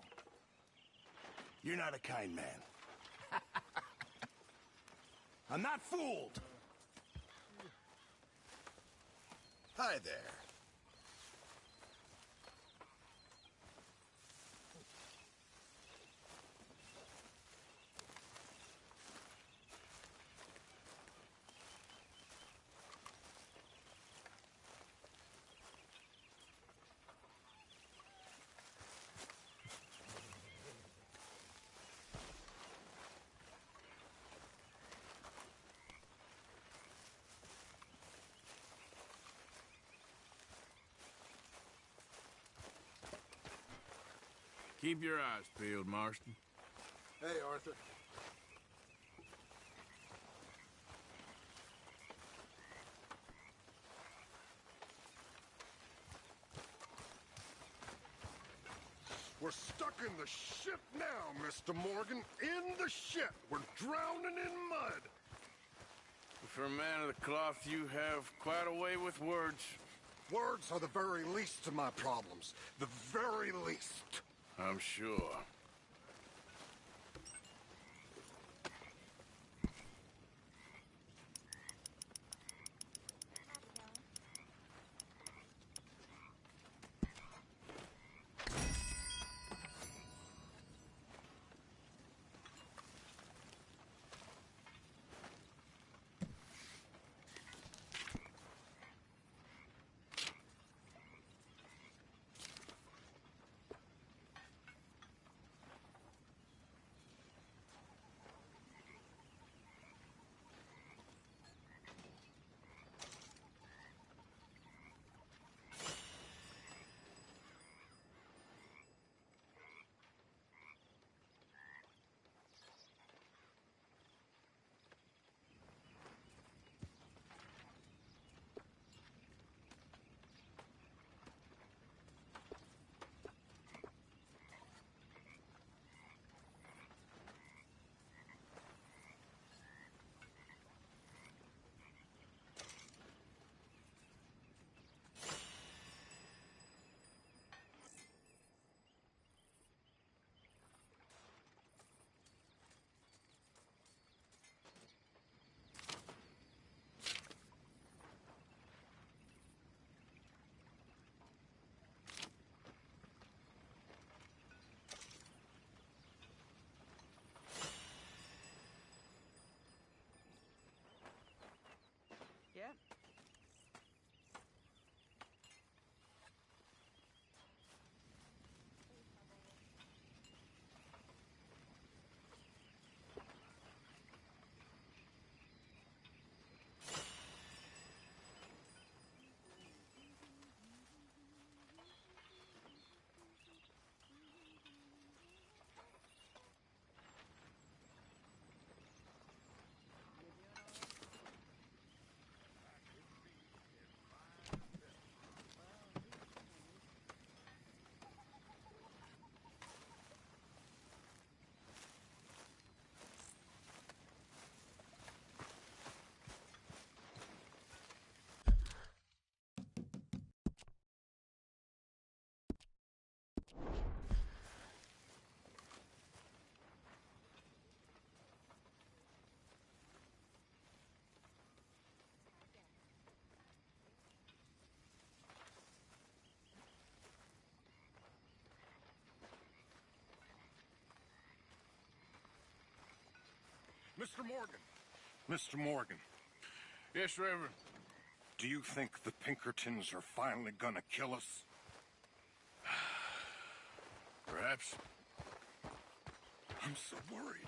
You're not a kind man. I'm not fooled. Hi there. Keep your eyes peeled, Marston. Hey, Arthur. We're stuck in the ship now, Mr. Morgan. In the ship. We're drowning in mud. For a man of the cloth, you have quite a way with words. Words are the very least of my problems. The very least. I'm sure. Mr. Morgan. Mr. Morgan. Yes, Reverend. Do you think the Pinkertons are finally gonna kill us? Perhaps. I'm so worried.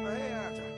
Hey, Arthur.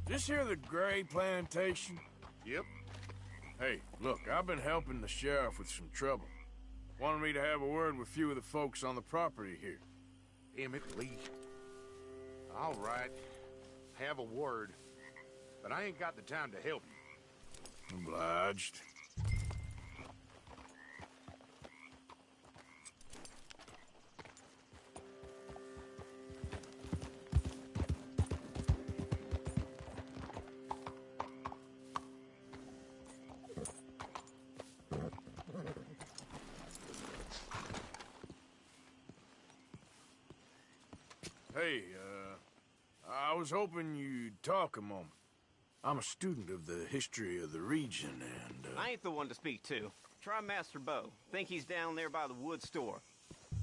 This here the Gray Plantation? Yep. Hey, look, I've been helping the sheriff with some trouble. Wanted me to have a word with a few of the folks on the property here. Emmett Lee. All right. Have a word. But I ain't got the time to help you. Obliged. Hey, I was hoping you'd talk a moment. I'm a student of the history of the region, and, I ain't the one to speak to. Try Master Bo. Think he's down there by the wood store.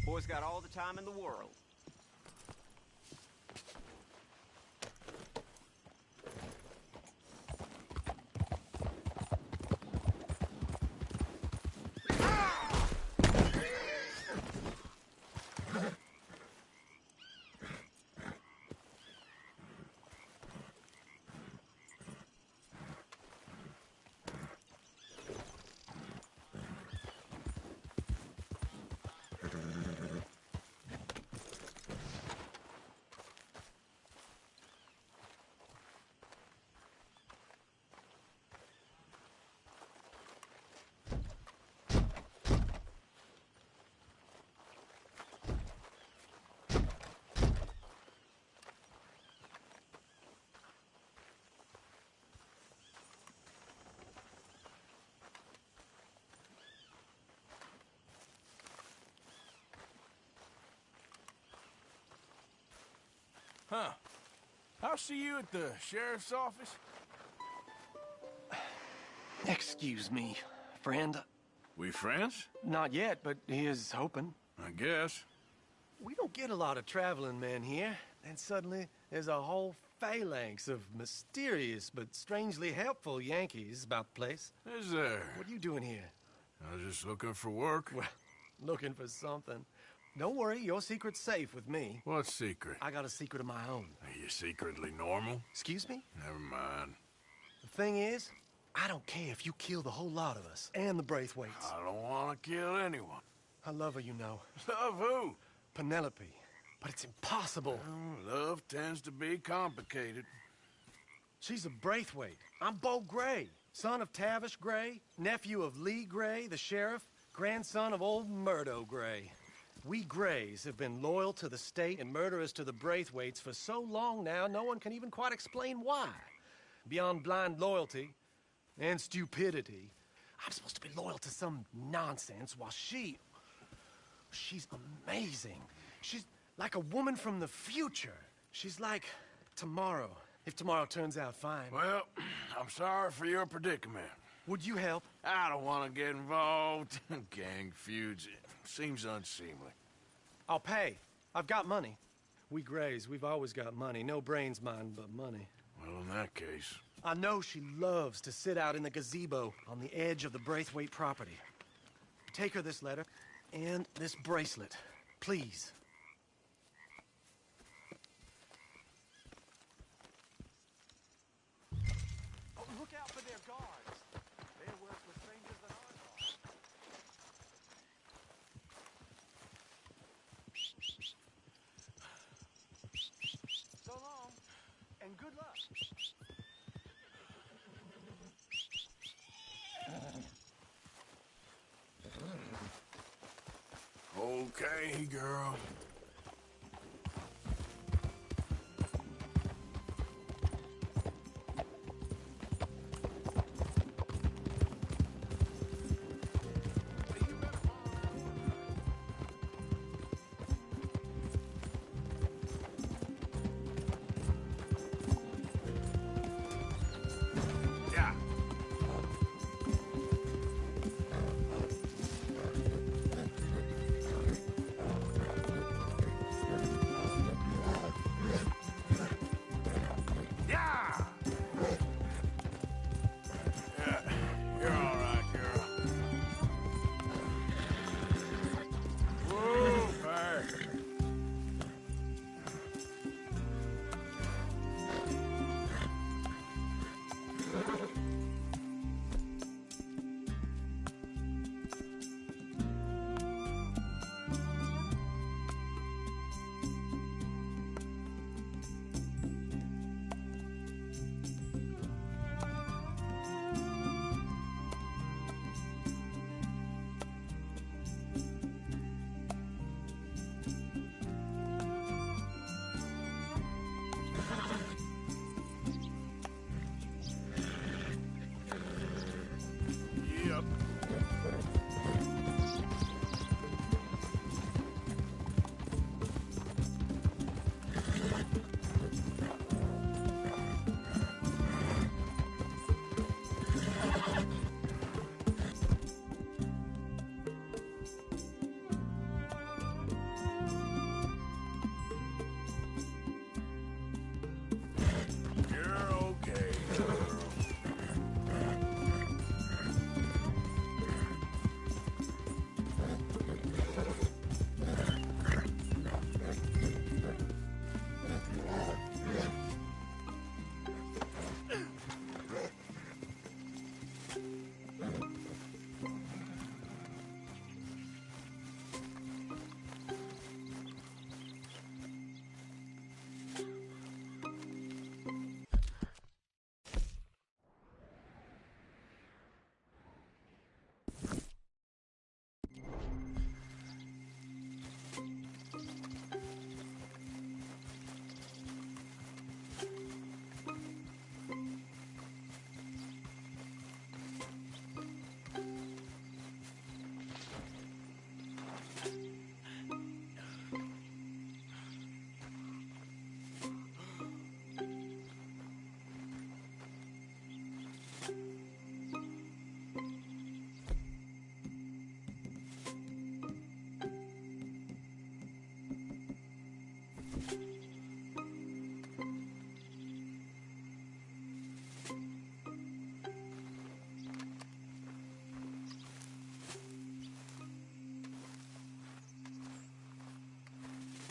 Boy's got all the time in the world. Huh. I'll see you at the sheriff's office. Excuse me, friend. We friends? Not yet, but here's hoping. I guess. We don't get a lot of traveling men here, and suddenly there's a whole phalanx of mysterious but strangely helpful Yankees about the place. Is there? What are you doing here? I was just looking for work. Well, looking for something. Don't worry, your secret's safe with me. What secret? I got a secret of my own. Are you secretly normal? Excuse me? Never mind. The thing is, I don't care if you kill the whole lot of us, and the Braithwaites. I don't want to kill anyone. I love her, you know. Love who? Penelope. But it's impossible. Well, love tends to be complicated. She's a Braithwaite. I'm Bo Gray, son of Tavish Gray, nephew of Lee Gray, the sheriff, grandson of old Murdo Gray. We Grays have been loyal to the state and murderers to the Braithwaites for so long now, no one can even quite explain why. Beyond blind loyalty and stupidity, I'm supposed to be loyal to some nonsense while she's amazing. She's like a woman from the future. She's like tomorrow, if tomorrow turns out fine. Well, I'm sorry for your predicament. Would you help? I don't want to get involved in gang feuds. It seems unseemly. I'll pay. I've got money. We Grays, we've always got money. No brains, mind, but money. Well, in that case... I know she loves to sit out in the gazebo on the edge of the Braithwaite property. Take her this letter and this bracelet, please. Oh, look out for their guards. They work with strangers than ours are. So long, and good luck. Okay, girl.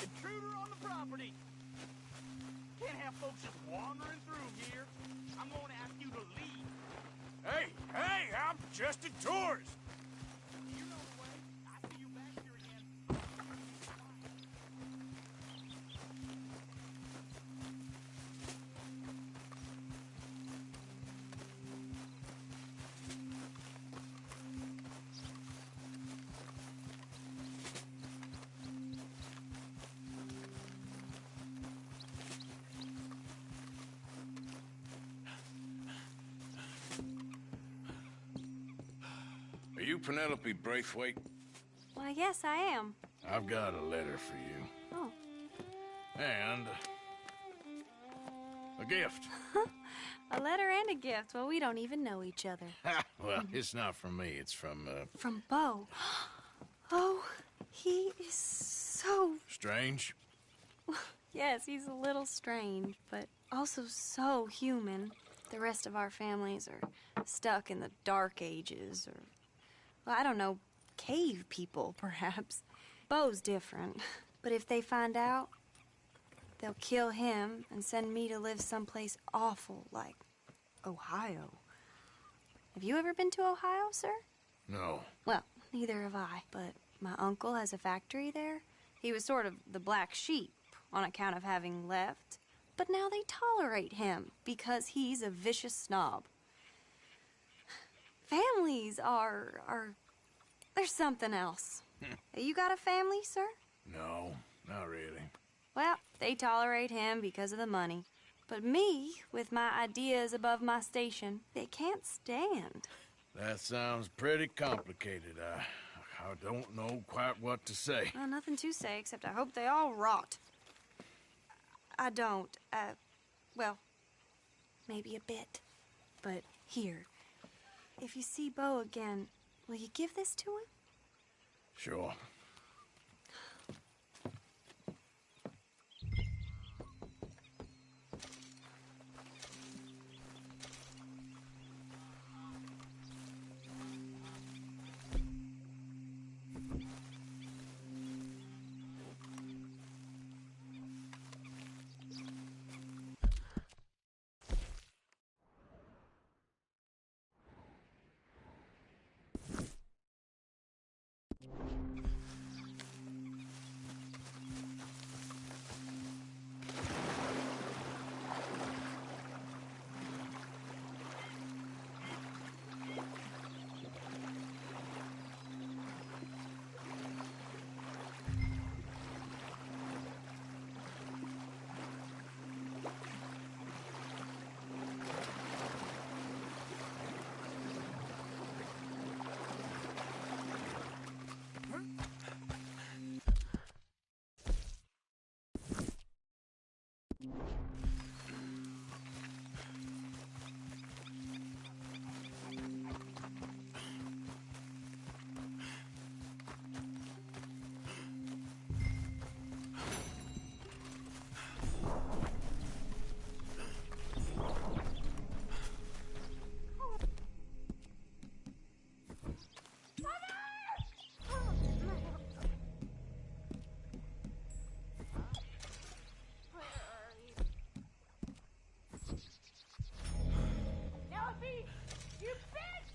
Intruder on the property! Can't have folks just wandering through here. I'm going to ask you to leave. Hey, I'm just a tourist. You know the way. I see you back here again. Are you Penelope Braithwaite? Well, yes, I am. I've got a letter for you. Oh. And a gift. A letter and a gift. Well, we don't even know each other. Well, it's not from me. It's from, From Bo. Oh, he is so... Strange? Yes, he's a little strange, but also so human. The rest of our families are stuck in the Dark Ages, or, well, I don't know, cave people, perhaps. Bo's different, but if they find out, they'll kill him and send me to live someplace awful like Ohio. Have you ever been to Ohio, sir? No. Well, neither have I, but my uncle has a factory there. He was sort of the black sheep on account of having left, but now they tolerate him because he's a vicious snob. Families are there's something else. You got a family, sir? No, not really. Well, they tolerate him because of the money. But me, with my ideas above my station, they can't stand. That sounds pretty complicated. I don't know quite what to say. Well, nothing to say, except I hope they all rot. I don't. Well, maybe a bit. But here, if you see Bo again, will you give this to him? Sure. You bitch!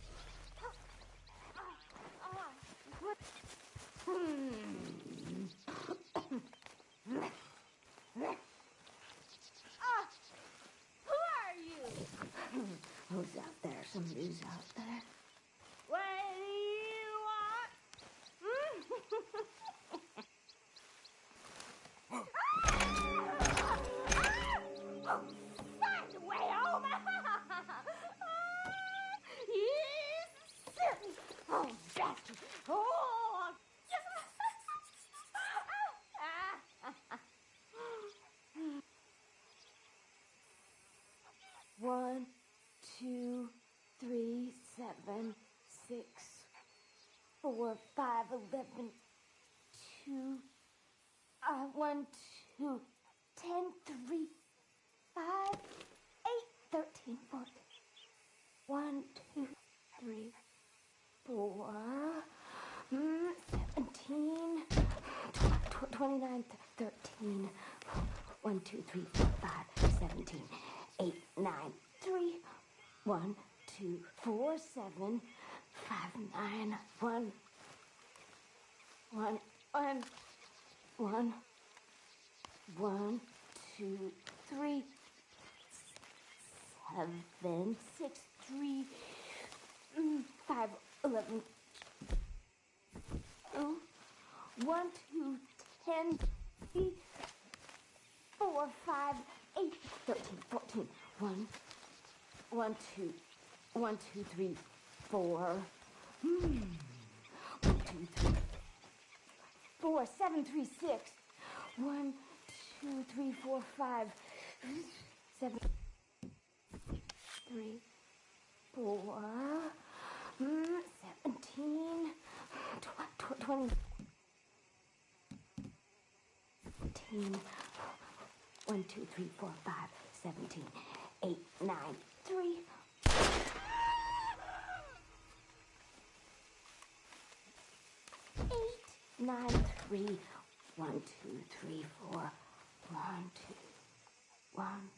Who are you? Who's out there? Somebody's out there. What do you want? Find a way home! Yes! Oh, bastard! Oh! One, 2, 3, 7, 6, 4, 5, 11, 2, 1, 2, 10, 3, 5, 8, 13, 14. 1, 2, 3, 4, 17, 29, 13. 1, 2, 3, 4, 5, 17, 8, 9, 3. 1, 2, 4, 7, 5, 9, 1, 1, 1, 1, 1, 2, 3, 7, 6, 3, 5, 11. 1, 2, 10, 3, 4, 5, 8, 13, 14. 1, 1, 2, 1, 2, 3, 4. 1, 2, 3, 4, 7, 3, 6. 1, 2, 3, 4, 5, 7, 3, 4, 17, 20. 1, 2, 3, 4, 5, 17, 8, 9, 3. 8, 9, 3. 1, 2, 3, 4. 1, 2, 1.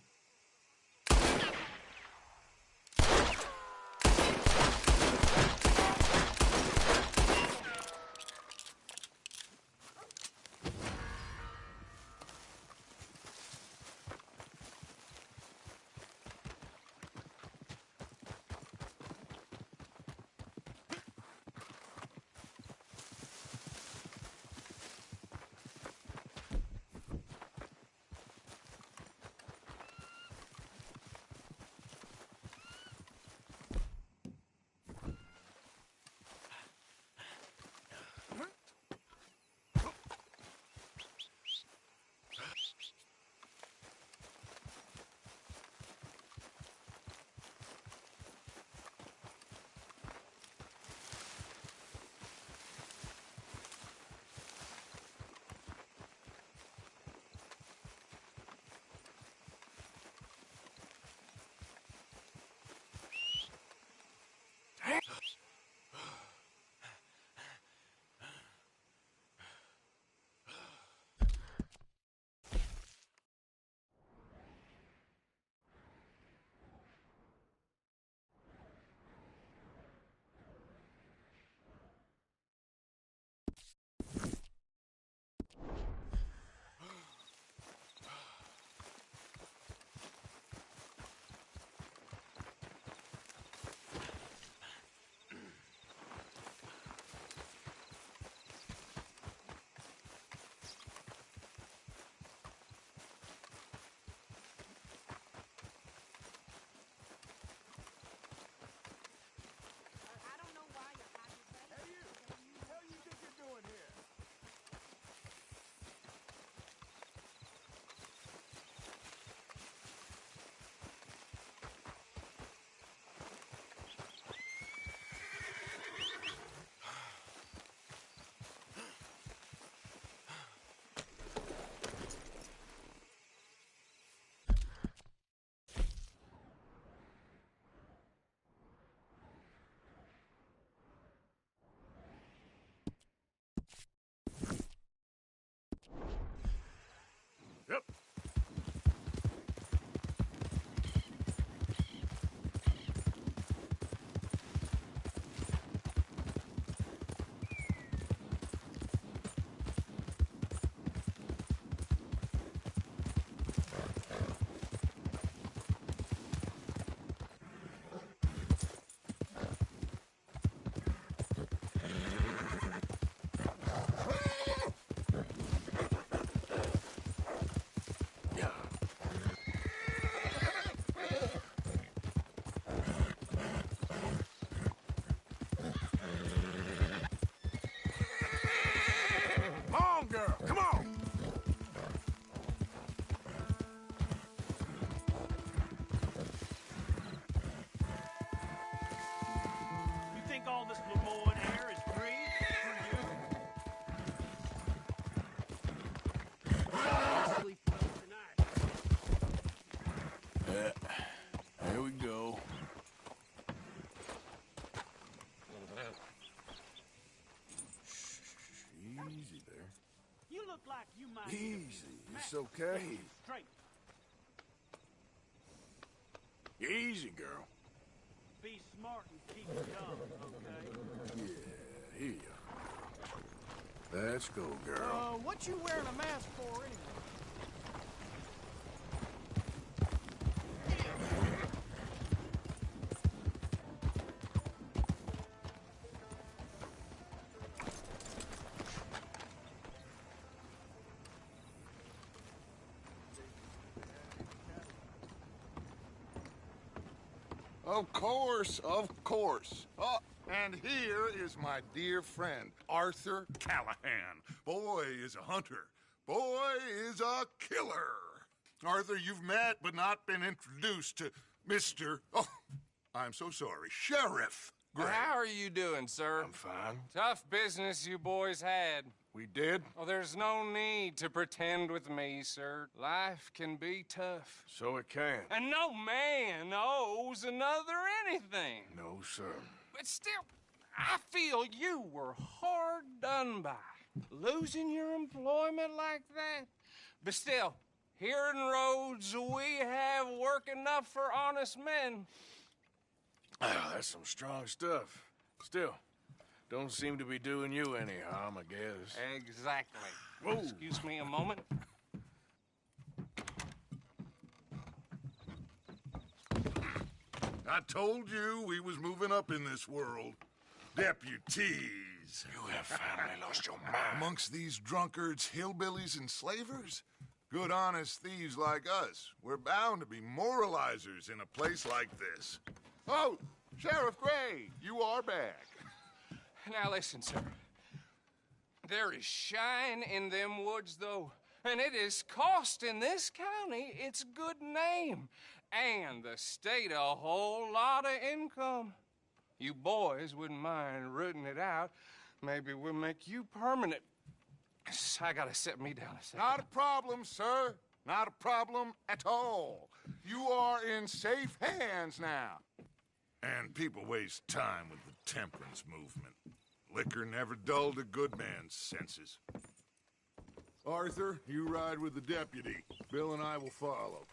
think all this Lemoyne air is free for you? Sleep well tonight. Here we go. Easy there. You look like you might Easy. It's okay. Straight. Easy, girl. Be smart and keep calm, okay? Yeah, here you are. Let's go, girl. What you wearing a mask for anyway? Of course, of course. Oh, and here is my dear friend, Arthur Callahan. Boy is a hunter. Boy is a killer. Arthur, you've met but not been introduced to Mr. Oh, I'm so sorry, Sheriff Gray. How are you doing, sir? I'm fine. Tough business you boys had. We did? Oh, there's no need to pretend with me, sir. Life can be tough. So it can. And no man owes another anything. No, sir. But still, I feel you were hard done by. Losing your employment like that. But still, here in Rhodes, we have work enough for honest men. Ah, that's some strong stuff. Still, don't seem to be doing you any harm, I guess. Exactly. Whoa. Excuse me a moment. I told you we was moving up in this world. Deputies. You have finally lost your mind. Amongst these drunkards, hillbillies, and slavers? Good honest thieves like us. We're bound to be moralizers in a place like this. Oh, Sheriff Gray, you are back. Now listen, sir. There is shine in them woods, though, and it is costing this county its good name and the state a whole lot of income. You boys wouldn't mind rooting it out. Maybe we'll make you permanent. I gotta sit me down a second. Not a problem, sir. Not a problem at all. You are in safe hands now. And people waste time with the temperance movement. Liquor never dulled a good man's senses. Arthur, you ride with the deputy. Bill and I will follow.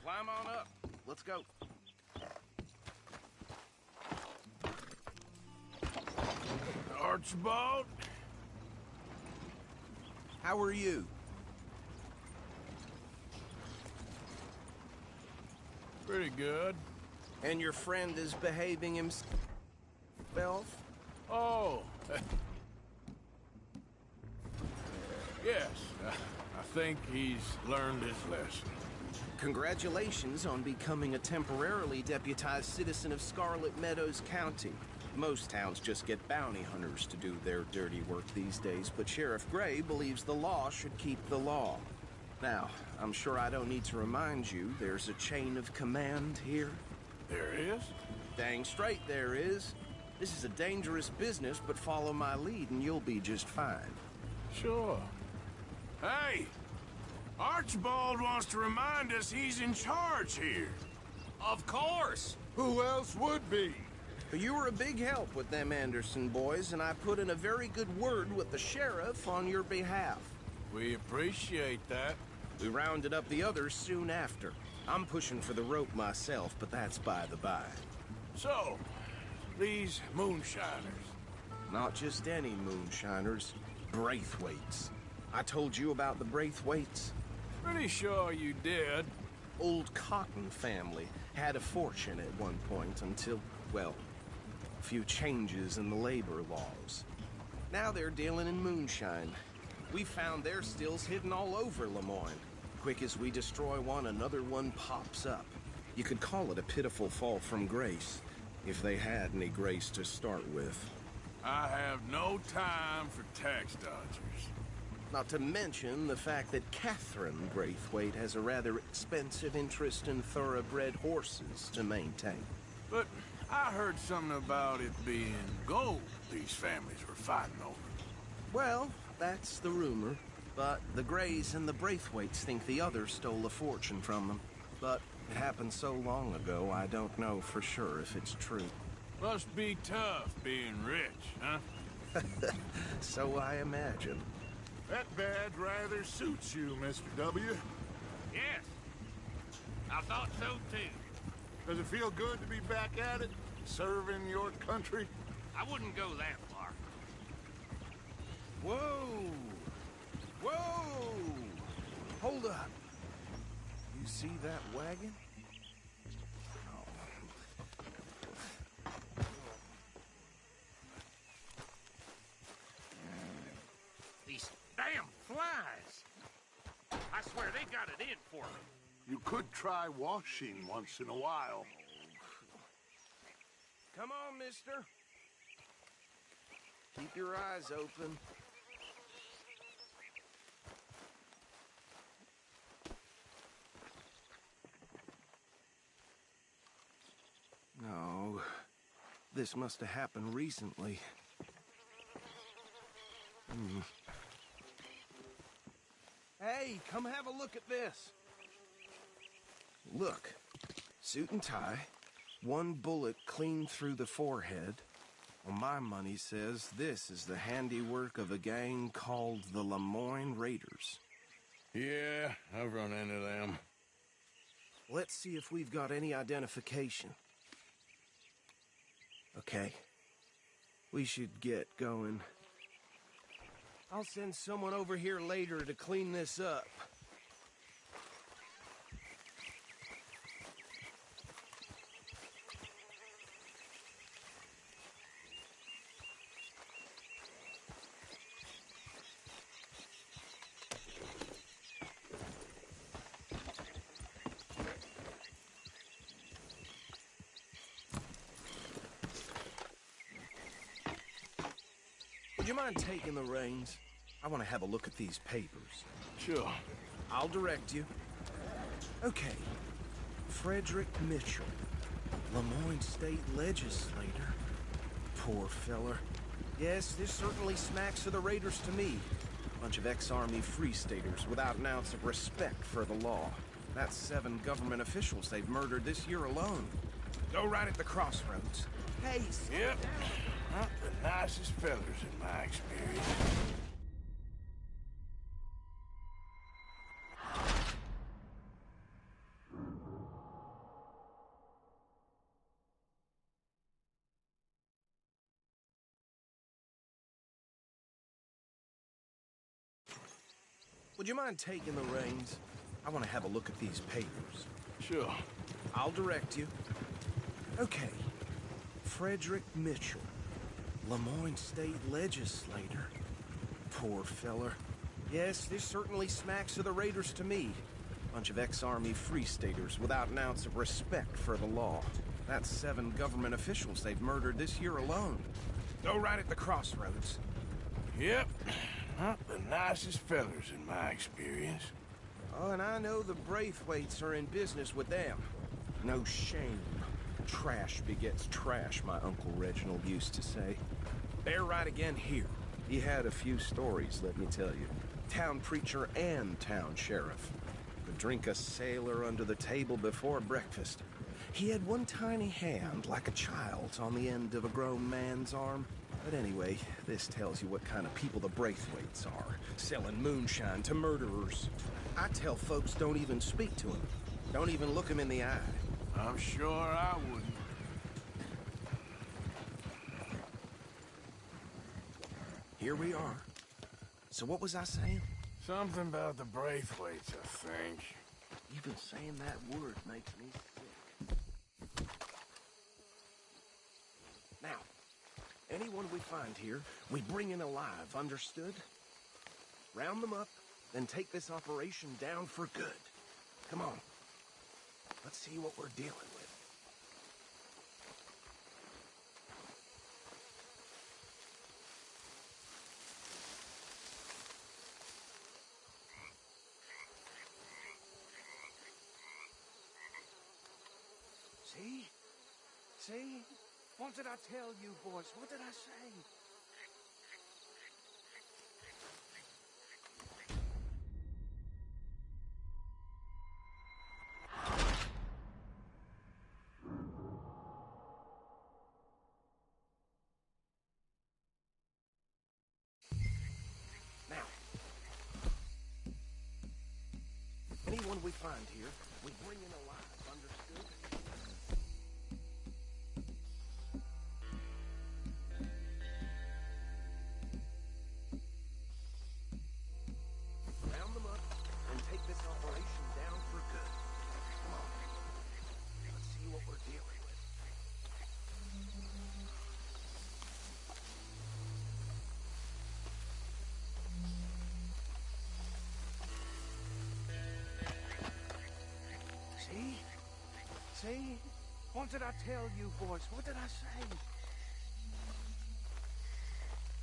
Climb on up. Let's go. Archibald? How are you? Pretty good. And your friend is behaving himself? Oh. Yes, I think he's learned his lesson. Congratulations on becoming a temporarily deputized citizen of Scarlet Meadows County. Most towns just get bounty hunters to do their dirty work these days, but Sheriff Gray believes the law should keep the law. Now, I'm sure I don't need to remind you there's a chain of command here. There is? Dang straight there is. This is a dangerous business, but follow my lead and you'll be just fine. Sure. Hey! Archibald wants to remind us he's in charge here. Of course! Who else would be? You were a big help with them Anderson boys, and I put in a very good word with the sheriff on your behalf. We appreciate that. We rounded up the others soon after. I'm pushing for the rope myself, but that's by the by. So, these moonshiners. Not just any moonshiners, Braithwaites. I told you about the Braithwaites? Pretty sure you did. Old Cotton family had a fortune at one point until, well, a few changes in the labor laws. Now they're dealing in moonshine. We found their stills hidden all over Lemoyne. Quick as we destroy one, another one pops up. You could call it a pitiful fall from grace, if they had any grace to start with. I have no time for tax dodgers. Not to mention the fact that Catherine Braithwaite has a rather expensive interest in thoroughbred horses to maintain. But I heard something about it being gold these families were fighting over. Well, that's the rumor. But the Grays and the Braithwaites think the others stole a fortune from them. But it happened so long ago, I don't know for sure if it's true. Must be tough being rich, huh? So I imagine. That badge rather suits you, Mr. W. Yes. I thought so, too. Does it feel good to be back at it? Serving your country? I wouldn't go that far. Whoa! Whoa! Hold up. You see that wagon? These damn flies. I swear they got it in for me. You could try washing once in a while. Come on, mister. Keep your eyes open. No, this must have happened recently. Hey, come have a look at this. Look, suit and tie, one bullet clean through the forehead. Well, my money says this is the handiwork of a gang called the Lemoyne Raiders. Yeah, I've run into them. Let's see if we've got any identification. Okay. We should get going. I'll send someone over here later to clean this up. Would you mind taking the reins? I want to have a look at these papers. Sure. I'll direct you. Okay. Frederick Mitchell, Lemoyne State Legislator. Poor feller. Yes, this certainly smacks of the Raiders to me. Bunch of ex-Army Free Staters without an ounce of respect for the law. That's 7 government officials they've murdered this year alone. Go right at the crossroads. Hey, yep. Not the nicest fellas in my experience. would you mind taking the reins? I want to have a look at these papers. Sure. I'll direct you. Okay. Frederick Mitchell, Lemoyne State Legislator. Poor feller. Yes, this certainly smacks of the Raiders to me. Bunch of ex-Army Free Staters without an ounce of respect for the law. That's 7 government officials they've murdered this year alone. Go right at the crossroads. Yep. Not the nicest fellers in my experience. Oh, and I know the Braithwaites are in business with them. No shame. Trash begets trash, my Uncle Reginald used to say. They're right again here. He had a few stories, let me tell you. Town preacher and town sheriff. Could drink a sailor under the table before breakfast. He had one tiny hand, like a child's, on the end of a grown man's arm. But anyway, this tells you what kind of people the Braithwaites are. Selling moonshine to murderers. I tell folks don't even speak to him. Don't even look him in the eye. I'm sure I wouldn't. Here we are. So what was I saying? Something about the Braithwaites, I think. Even saying that word makes me sick. Now, anyone we find here, we bring in alive, understood? Round them up, then take this operation down for good. Come on. Let's see what we're dealing with. See? See? What did I tell you, boys? What did I say? Now, anyone we find here, we bring in alive, understood? Round them up and take this operation down for good. Come on. Let's see what we're dealing with. See? See? What did I tell you, boys? What did I say?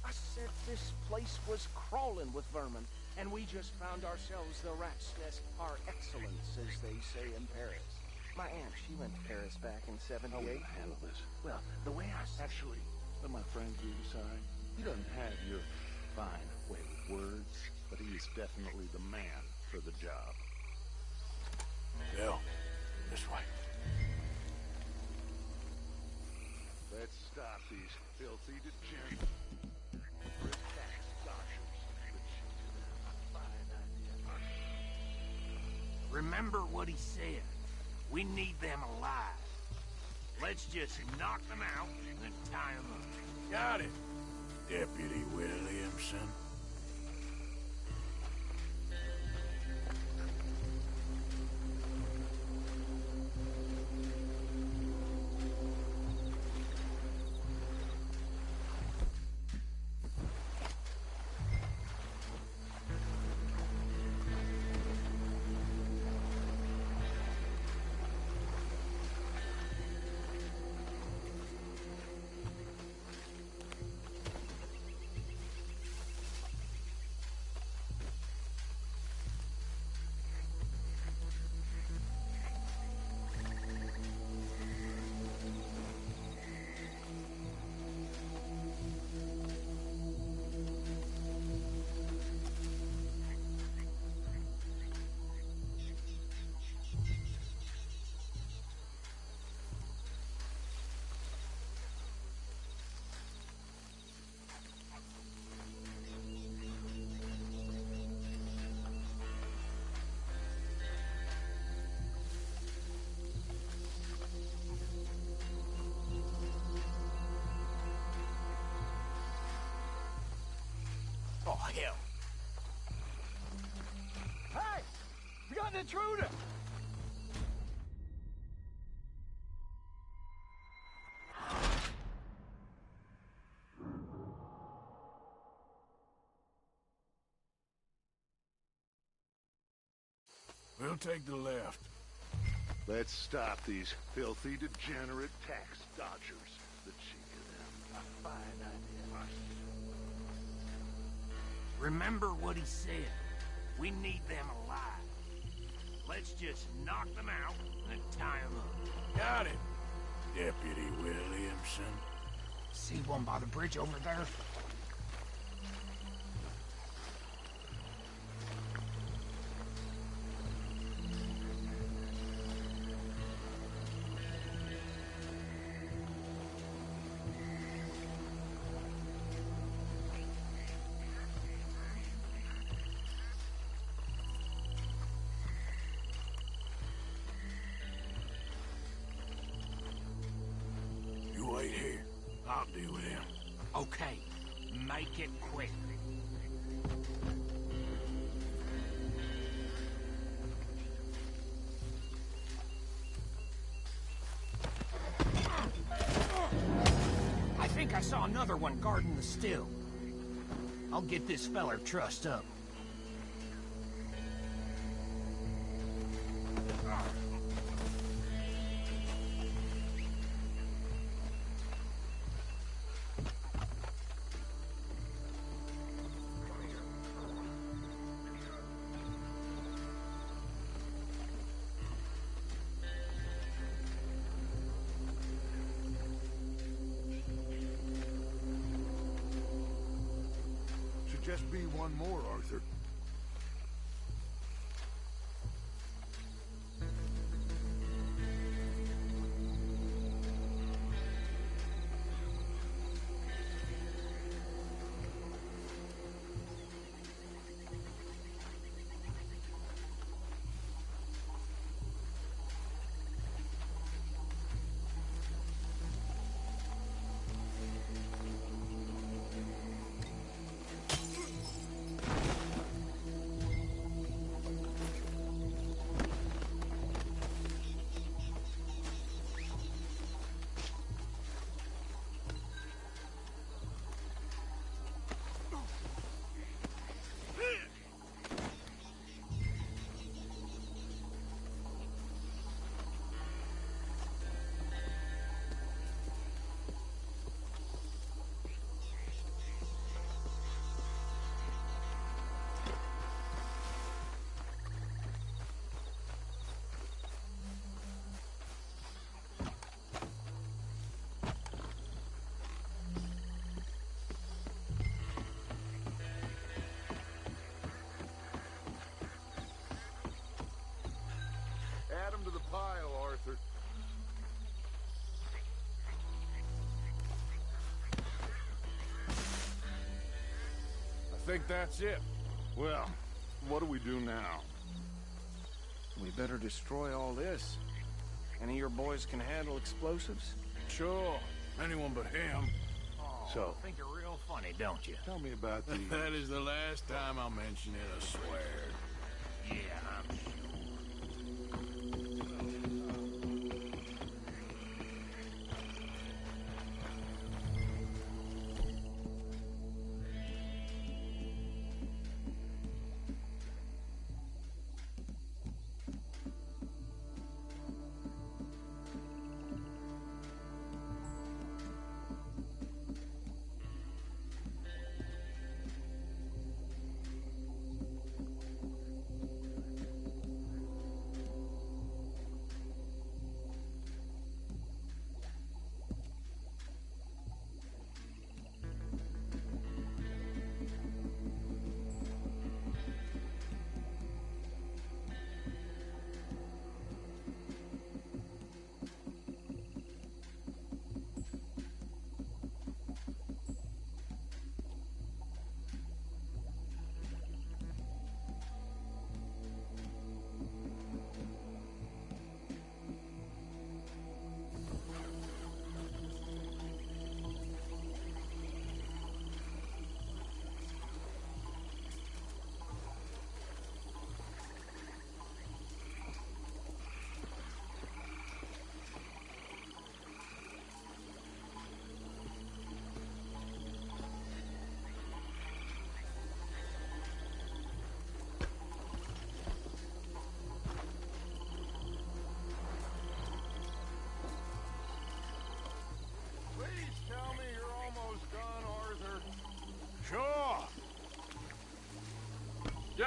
I said this place was crawling with vermin, and we just found ourselves the rat's nest par excellence, as they say in Paris. My aunt, she went to Paris back in '78. How will I handle this? Well, the way I said... Actually, let my friend do decide. He doesn't have your fine way with words, but he is definitely the man for the job. Bill, this way. Let's stop these filthy degenerates. Remember what he said. We need them alive. Let's just knock them out and tie them up. Got it, Deputy Williamson. Oh, hell. intruder! We'll take the left. Let's stop these filthy, degenerate tax dodgers. The cheek of them. A fine idea. Remember what he said. We need them alive. Let's just knock them out and tie them up. Got it, Deputy Williamson. See one by the bridge over there? You wait here. I'll deal with him. Okay, make it quick. I think I saw another one guarding the still. I'll get this feller trussed up. Should just be one more, Arthur. Add 'em to the pile, Arthur. I think that's it. Well, what do we do now? We better destroy all this. Any of your boys can handle explosives? Sure. Anyone but him. Oh, So- think you're real funny, don't you? Tell me about the... That is the last time I'll mention it, I swear. Yeah, I'm sure.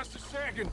Just a second.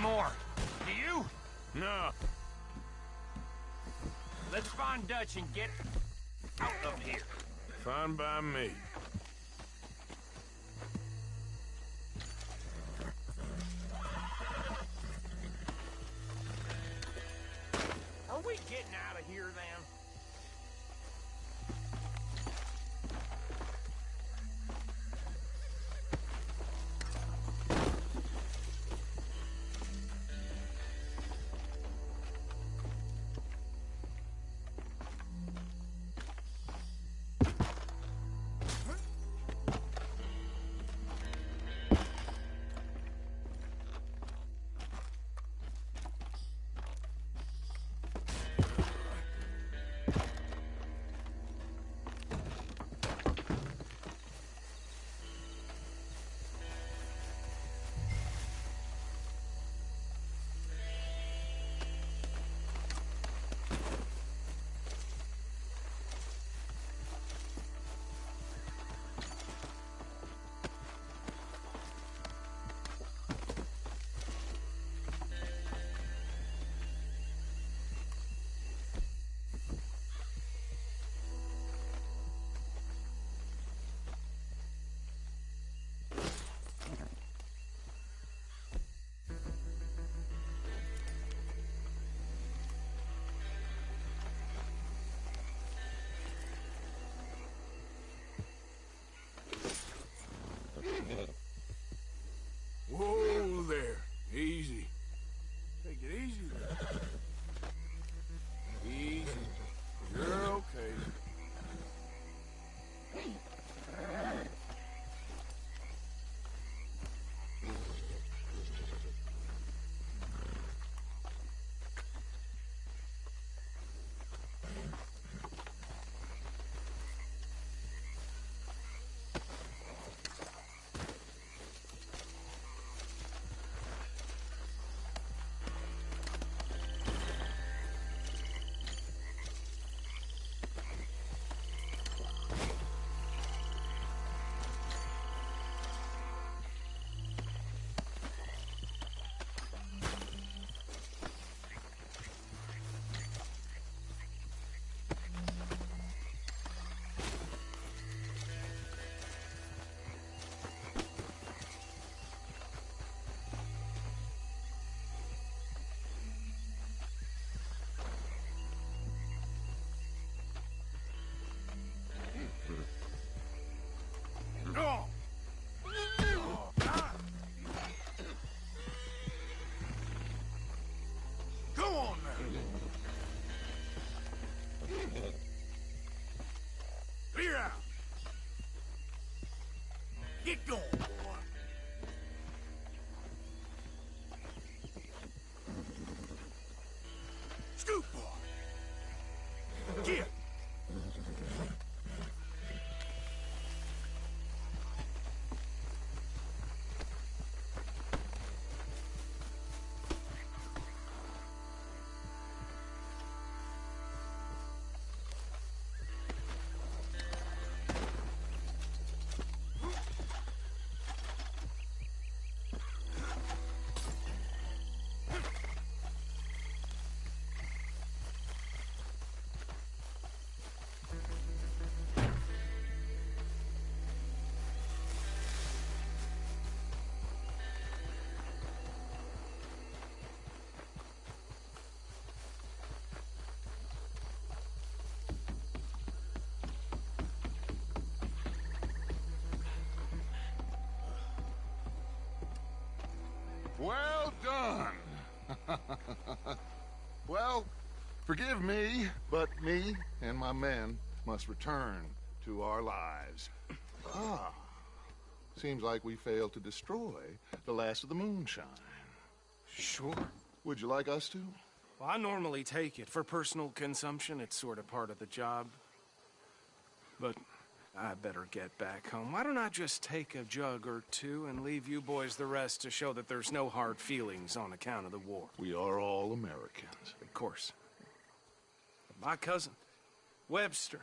More. Do you? No. Let's find Dutch and get out of here. Fine by me. Are we getting out of here then? Well done. Well, forgive me, but me and my men must return to our lives. Ah. Seems like we failed to destroy the last of the moonshine. Sure. Would you like us to? Well, I normally take it. For personal consumption, it's sort of part of the job. But I better get back home. Why don't I just take a jug or two and leave you boys the rest to show that there's no hard feelings on account of the war? We are all Americans. Of course. But my cousin, Webster,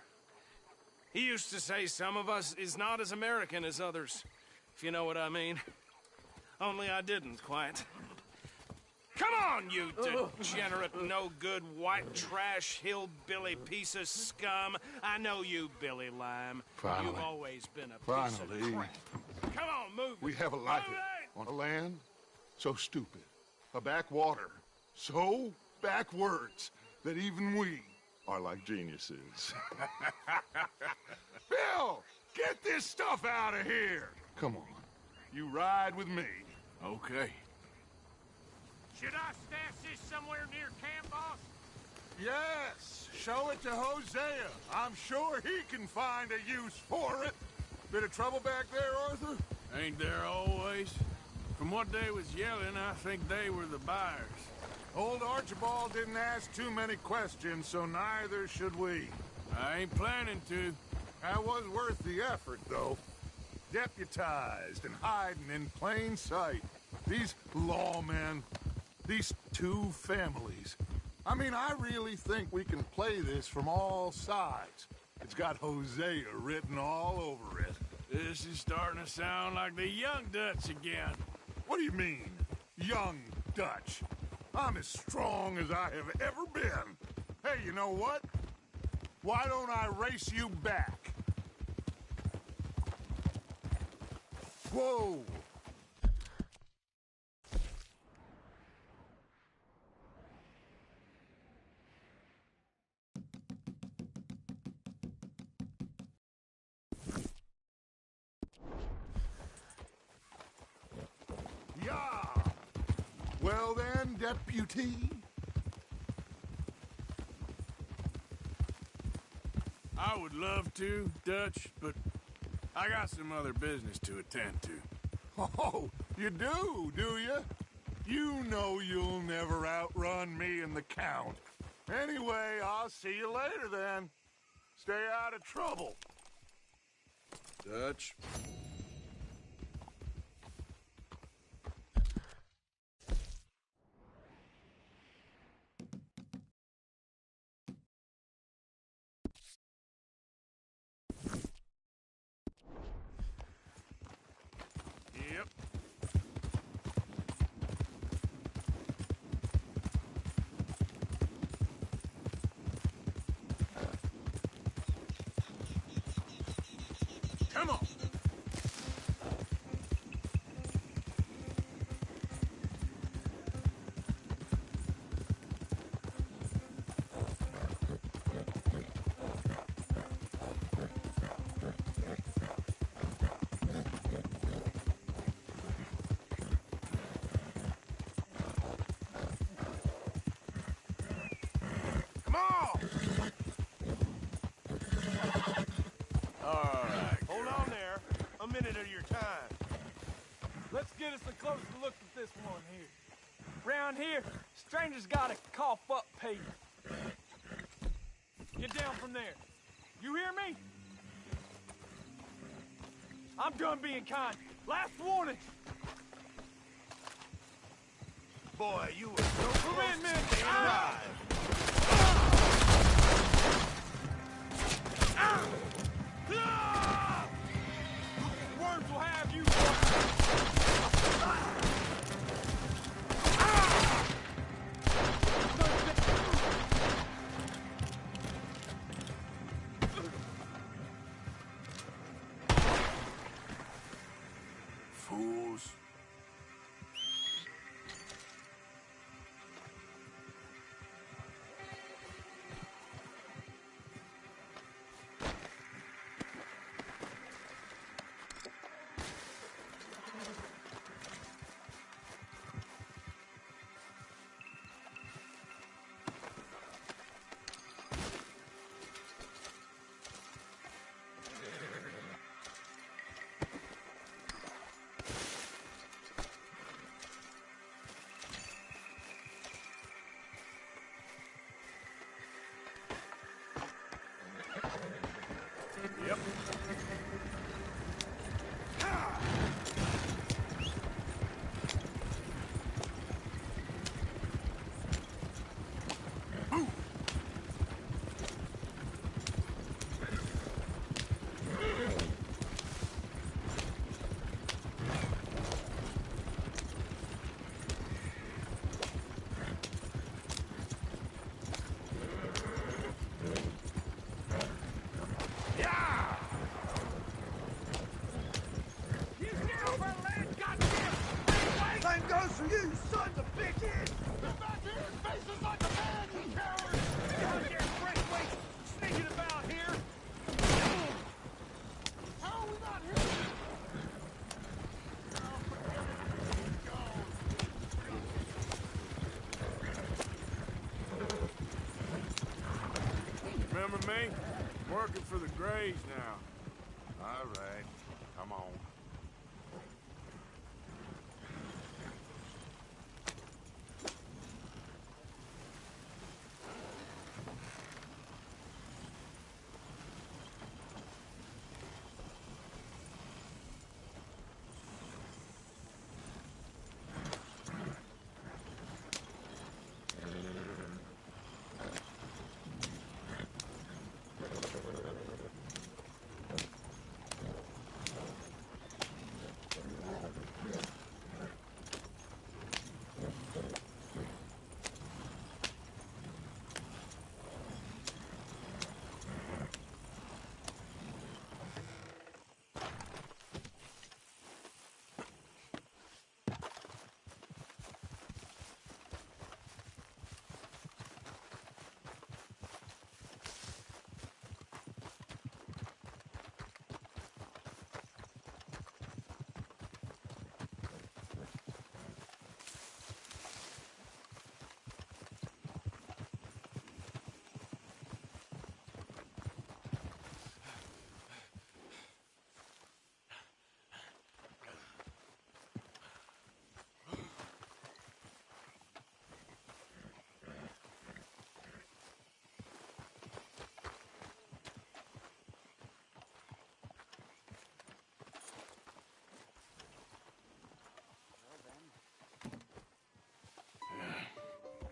he used to say some of us is not as American as others, if you know what I mean. Only I didn't quite. Come on, you degenerate, no-good, white trash, hillbilly piece of scum. I know you, Billy Lime. Finally. You've always been a piece Finally. of crap. Come on, move it. We have a life on a land so stupid, a backwater so backwards that even we are like geniuses. Bill, get this stuff out of here. Come on, you ride with me. Okay. Should I stash this somewhere near camp, boss? Yes, show it to Hosea. I'm sure he can find a use for it. Bit of trouble back there, Arthur? Ain't there always? From what they was yelling, I think they were the buyers. Old Archibald didn't ask too many questions, so neither should we. I ain't planning to. That was worth the effort, though. Deputized and hiding in plain sight. These lawmen, these two families. I mean, I really think we can play this from all sides. It's got Hosea written all over it. This is starting to sound like the Young Dutch again. What do you mean, Young Dutch? I'm as strong as I have ever been. Hey, you know what? Why don't I race you back? Whoa! Yeah! Well then, deputy. I would love to, Dutch, but I got some other business to attend to. Oh, you do you? You know you'll never outrun me and the Count. Anyway, I'll see you later then. Stay out of trouble. Dutch. Yep. Come on. Come on! All right. Hold on there. A minute of your time. Let's get us a closer look at this one here. Round here, strangers gotta cough up pay. Get down from there. You hear me? I'm done being kind. Last warning. Boy, you were so Move close in, to man. staying alive. Worms will have you. Fools. for you, sons of bitches! Get back here and face us like a man, you coward! Out here, Braithwaite, sneaking about here! How are we not here? Remember me? Working for the Grays now. All right, come on.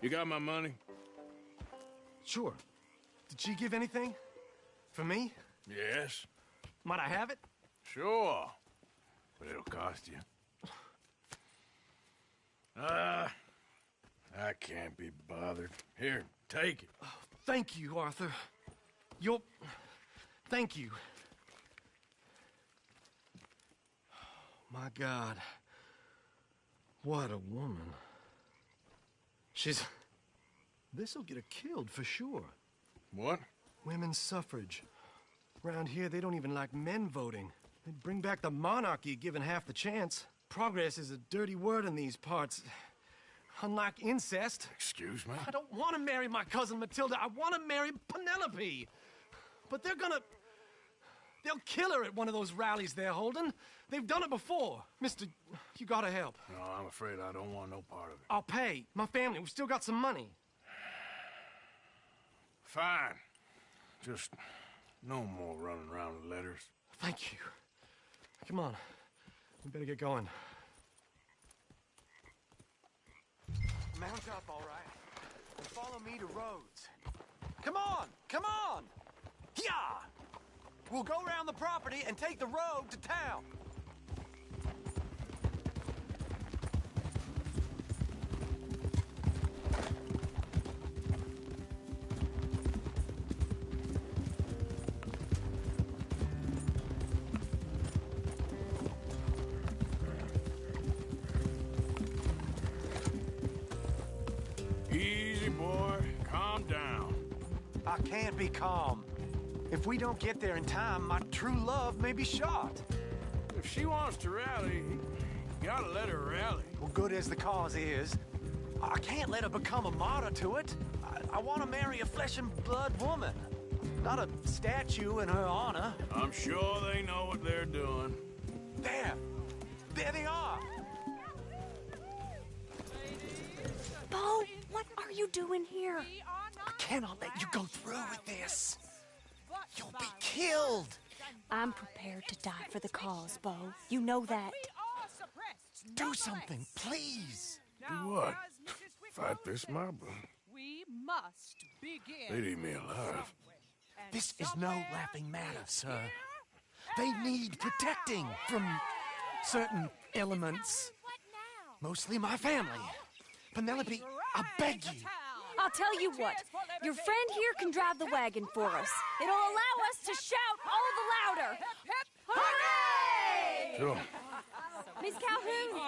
You got my money? Sure. Did she give anything? For me? Yes. Might I have it? Sure. But it'll cost you. I can't be bothered. Here, take it. Oh, thank you, Arthur. Thank you. My God. What a woman. This'll get her killed for sure. What? Women's suffrage. Around here, they don't even like men voting. They'd bring back the monarchy given half the chance. Progress is a dirty word in these parts. Unlike incest. Excuse me? I don't want to marry my cousin Matilda. I want to marry Penelope. But they'll kill her at one of those rallies they're holding. They've done it before. Mister, you gotta help. No, I'm afraid I don't want no part of it. I'll pay. My family, we've still got some money. Fine. Just no more running around with letters. Thank you. Come on. We better get going. Mount up, all right. And follow me to Rhodes. Come on! Come on! Yeah! We'll go around the property and take the road to town. Easy, boy. Calm down. I can't be calm. If we don't get there in time, my true love may be shot. If she wants to rally, you gotta let her rally. Well, good as the cause is, I can't let her become a martyr to it. I want to marry a flesh and blood woman, not a statue in her honor. I'm sure they know what they're doing. There they are. Bo, what are you doing here? I cannot let you go through with this. You'll be killed. I'm prepared to die for the cause, Bo. You know that. Do something, please. Do what? Fight this mob? We must begin. They'd eat me alive. This is no laughing matter, sir. They need protecting from certain elements. Mostly my family. Penelope, I beg you. I'll tell you what. Your friend here can drive the wagon for us. It'll allow us to shout all the louder. Hooray! Sure. Miss Calhoun,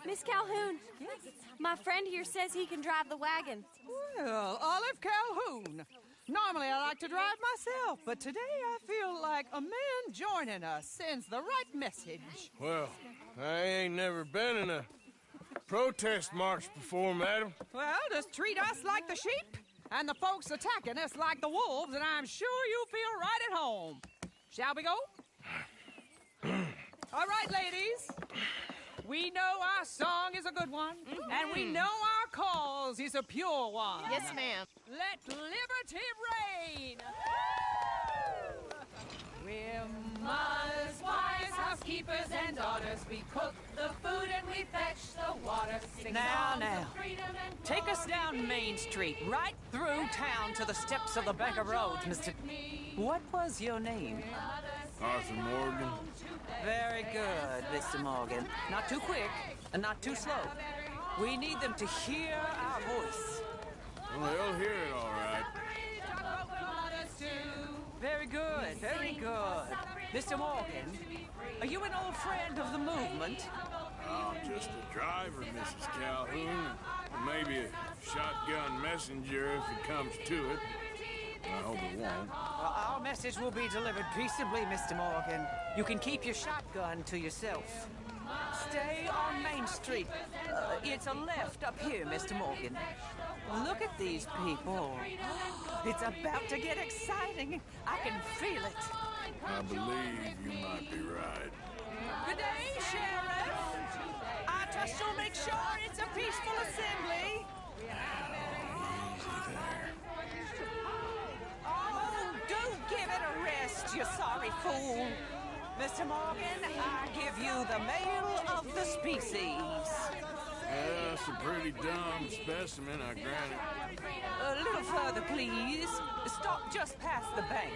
Miss Calhoun. My friend here says he can drive the wagon. Well, Olive Calhoun. Normally I like to drive myself, but today I feel like a man joining us sends the right message. Well, I ain't never been in a protest march before, madam. Well, just treat us like the sheep, and the folks attacking us like the wolves, and I'm sure you feel right at home. Shall we go? All right, ladies. We know our song is a good one, and we know our cause is a pure one. Yes, ma'am. Let liberty reign! We're mothers, wives, housekeepers, and daughters. We cook the food and we fetch the water. Sing songs of freedom and Take us down Main Street, right through town to the steps of the Bank of Roads, Mr. What was your name? Arthur Morgan. Very good, Mr. Morgan. Not too quick and not too slow. We need them to hear our voice. Well, they'll hear it all right. Very good, very good. Mr. Morgan, are you an old friend of the movement? I'm just a driver, Mrs. Calhoun. Maybe a shotgun messenger if it comes to it. I hope it won't. Well, our message will be delivered peaceably, Mr. Morgan. You can keep your shotgun to yourself. Stay on Main Street. It's a left up here, Mr. Morgan. Look at these people. It's about to get exciting. I can feel it. I believe you might be right. Good day, Sheriff. I trust you'll make sure it's a peaceful assembly. Oh, do give it a rest, you sorry fool. Mr. Morgan, I give you the male of the species. That's a pretty dumb specimen, I grant it. A little further, please. Stop just past the bank.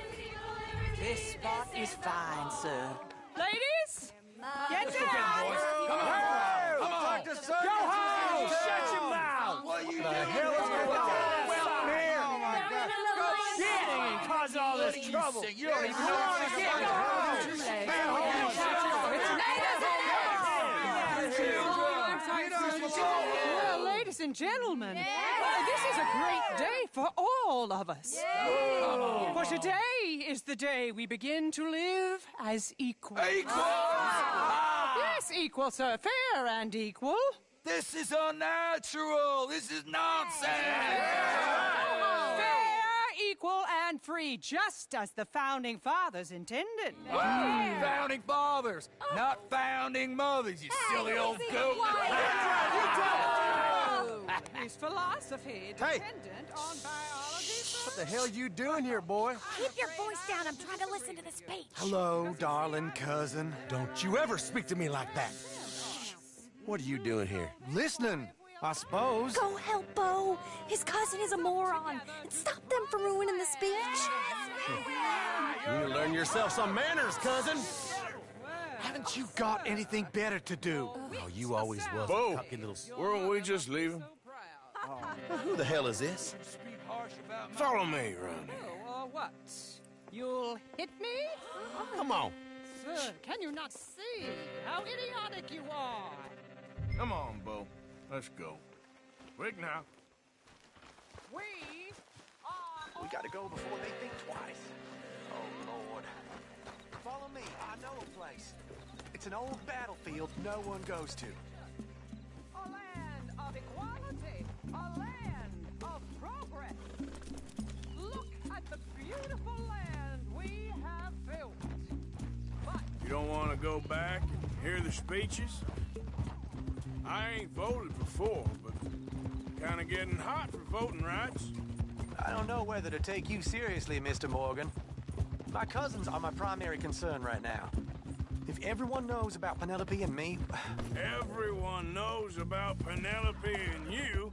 This spot is fine, sir. Ladies, get down! Come on! Come on! Go home! Shut your mouth! What the hell is going on? Well, here! Oh, my God. Shit! And cause all this trouble. You don't even know what to get. Well, ladies and gentlemen, this is a great day for all of us. For today is the day we begin to live as equals. Equal? Yes, equal, sir. Fair and equal. This is unnatural. This is nonsense. Fair, equal, and free, just as the Founding Fathers intended. Founding fathers, not founding mothers, you silly old goat. Is philosophy dependent on biology? What the hell you doing here, boy? Keep your voice down. I'm trying to listen to the speech. Hello, darling cousin. Don't you ever speak to me like that. What are you doing here? Listening, I suppose. Go help Bo. His cousin is a moron. And stop them from ruining the speech. You need to learn yourself some manners, cousin. Haven't you got anything better to do? Oh, you always was Bo, a cocky little... weren't we just leaving? Who the hell is this? Follow me around here. Oh, what? You'll hit me? Come on. Sir, can you not see how idiotic you are? Come on, Bo. Let's go. Quick now. We gotta go before they think twice. Oh, Lord. Follow me. I know a place. It's an old battlefield no one goes to. A land of equality, a land of progress. Look at the beautiful land we have built. You don't want to go back and hear the speeches? I ain't voted before, but kind of getting hot for voting rights. I don't know whether to take you seriously, Mr. Morgan. My cousins are my primary concern right now. If everyone knows about Penelope and me... Everyone knows about Penelope and you.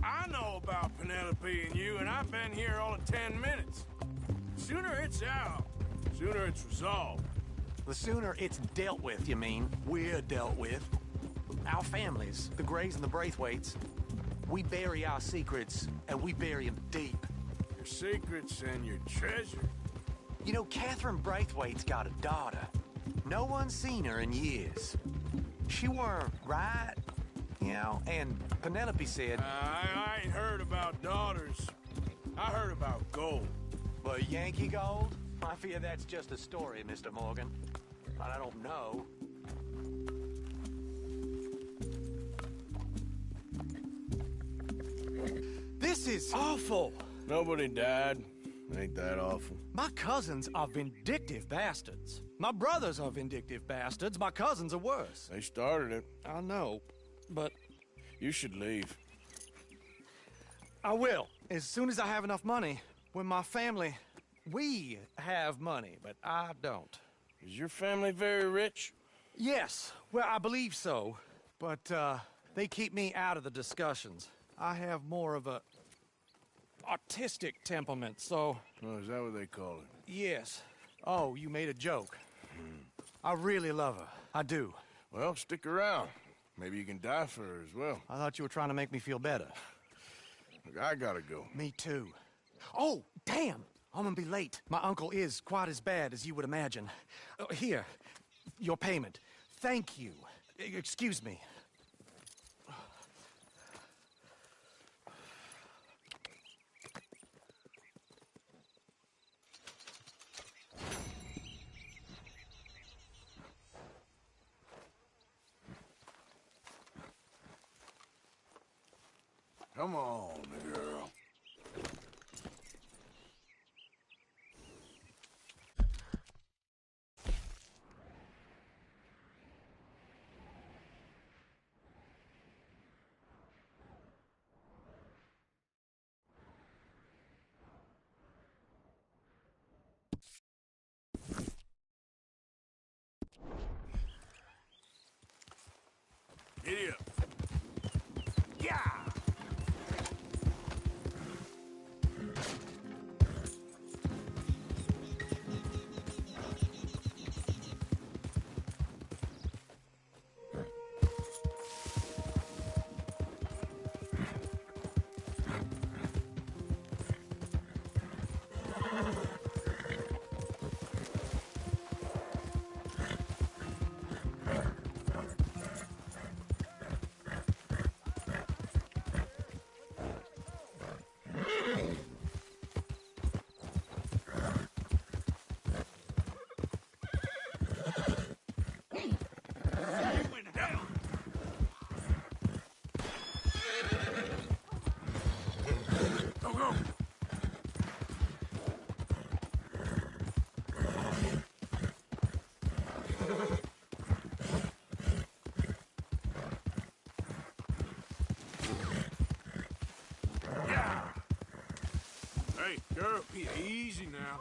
I know about Penelope and you, and I've been here all of 10 minutes. Sooner it's out, sooner it's resolved. The sooner it's dealt with, you mean? We're dealt with. Our families, the Grays and the Braithwaites, we bury our secrets, and we bury them deep. Your secrets and your treasure. You know, Catherine Braithwaite's got a daughter. No one's seen her in years. She weren't right, You know, and Penelope said... I ain't heard about daughters. I heard about gold. But Yankee gold? I fear that's just a story, Mr. Morgan. But I don't know. This is awful. Nobody died. Ain't that awful? My cousins are vindictive bastards. My brothers are vindictive bastards. My cousins are worse. They started it. I know, but... You should leave. I will, as soon as I have enough money. When my family... We have money, but I don't. Is your family very rich? Yes, well, I believe so. But, they keep me out of the discussions. I have more of a... artistic temperament, so... Oh, is that what they call it? Yes. Oh, you made a joke. I really love her. I do. Well, stick around. Maybe you can die for her as well. I thought you were trying to make me feel better. Look, I gotta go. Me too. Oh, damn! I'm gonna be late. My uncle is quite as bad as you would imagine. Here, your payment. Thank you. Excuse me. Come on, girl. Giddy up. Yeah! Hey, girl, be easy now.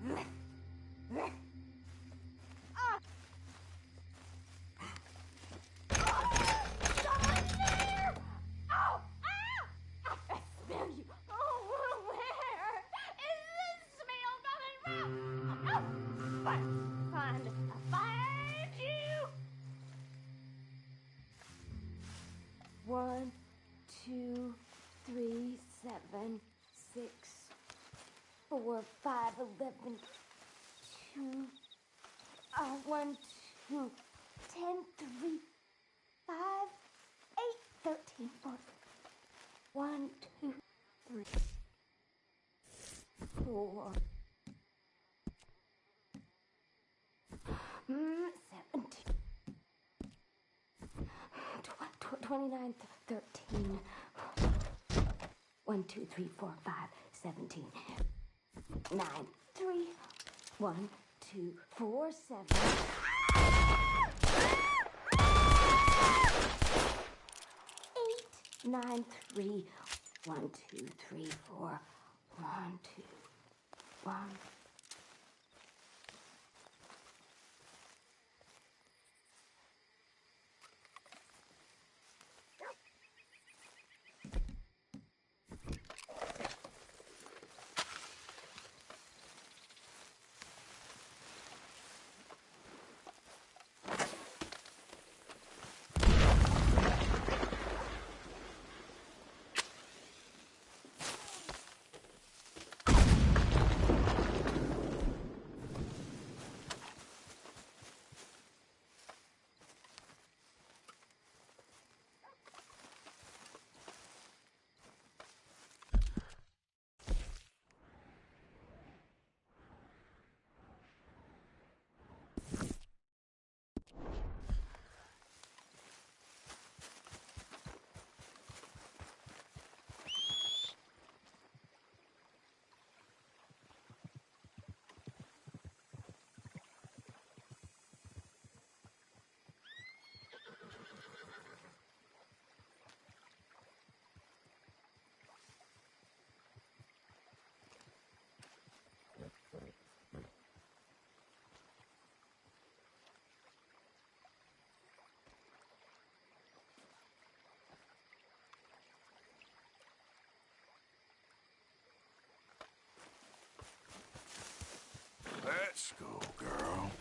Someone's there! Oh! Ah! I smell you. Oh, where is this smell coming from? Oh, find you! 1, 2, 3, 7, 6, 4, 5, 11, 2, 1, 2, 10, 3, 5, 8, 13, 14. 1, 2, 3, 4, 17, 29, 13. 1, 2, 3, 4, 5, 17. 9, 3, 1, 2, 4, 7. 8, 9, 3, 1, 2, 3, 4, 1, 2, 1. Let's go, girl.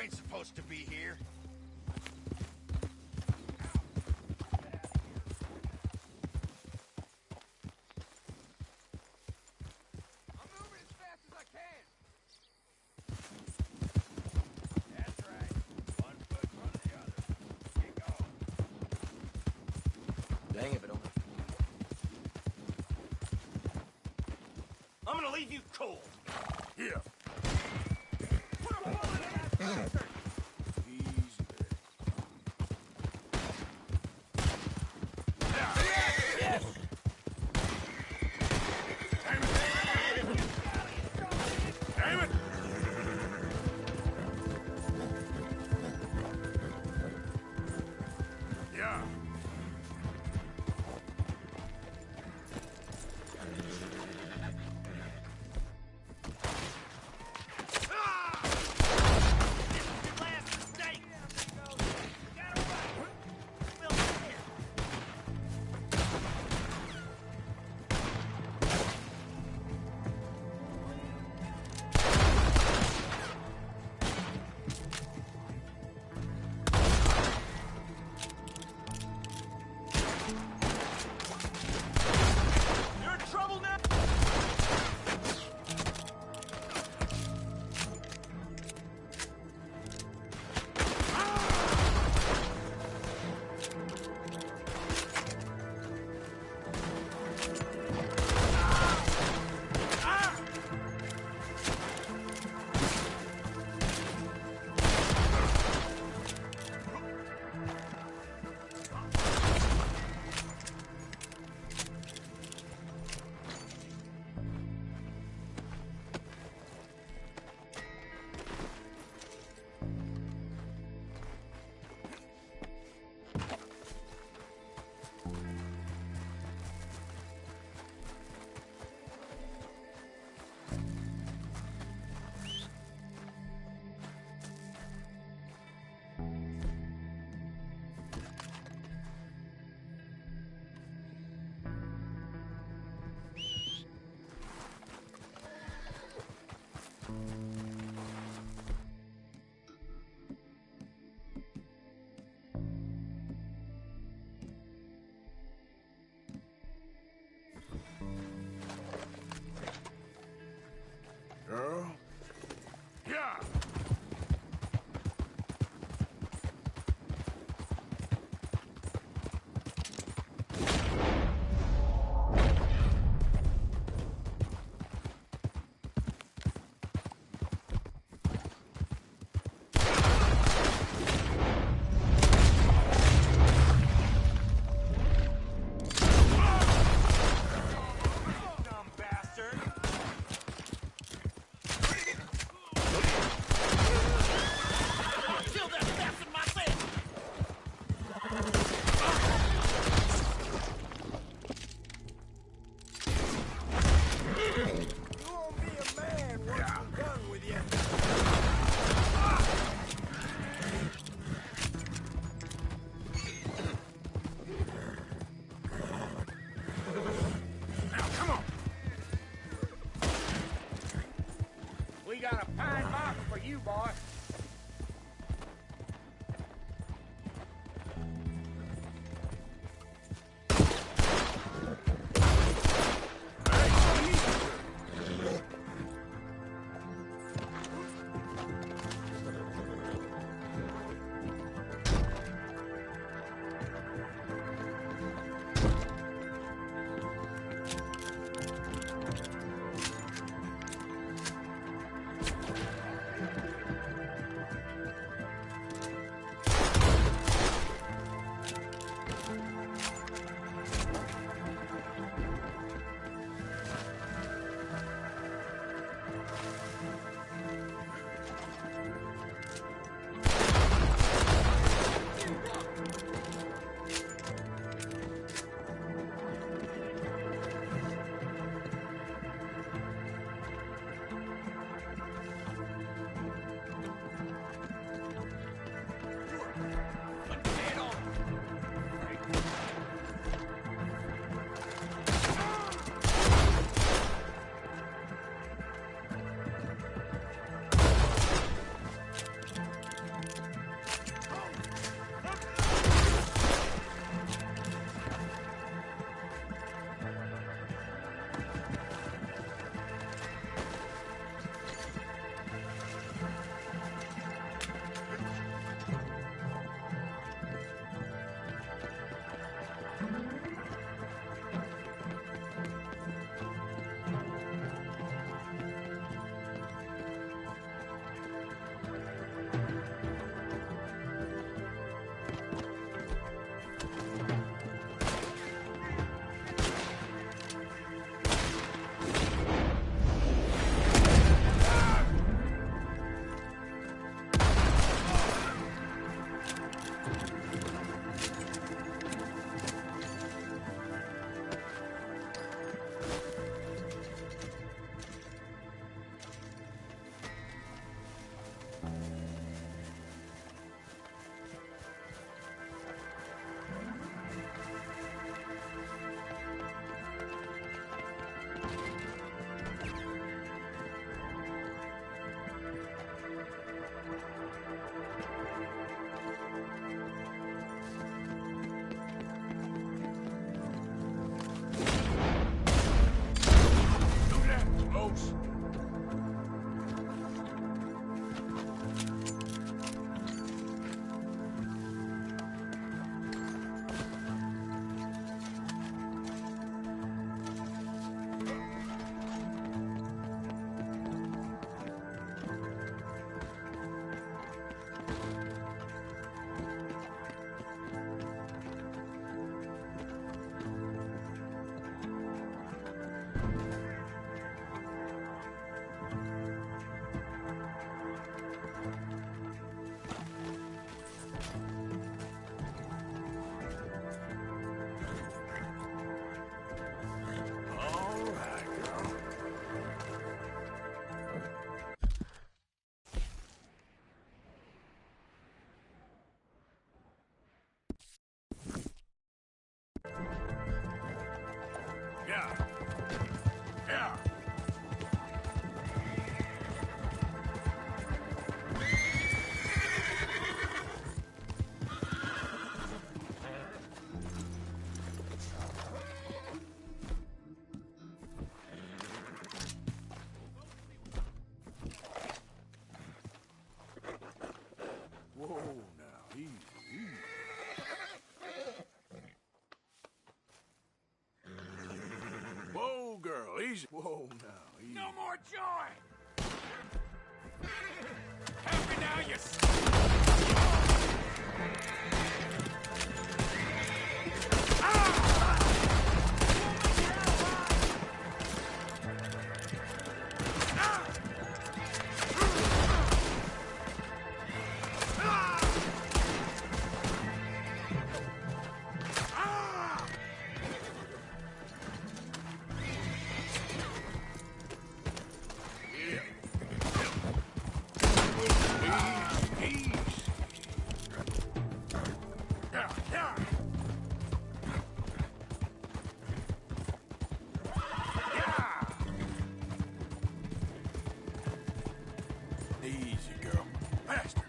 ain't supposed to be here. I'm moving as fast as I can. That's right. One foot in front of the other. Get going. Dang if it don't. I'm gonna leave you cold. Here. Put a bullet in that bastard. Easy there. Yes! Damn it! Damn it! Yeah. You're in trouble now. Girl? Yeah! Dumb bastard. Kill that bastard myself. You won't be a man once I'm done with you. Now, come on! We got a pine box for you, boy. easy. Whoa, now, easy. No more joy! Help me now, you Easy, girl. Faster.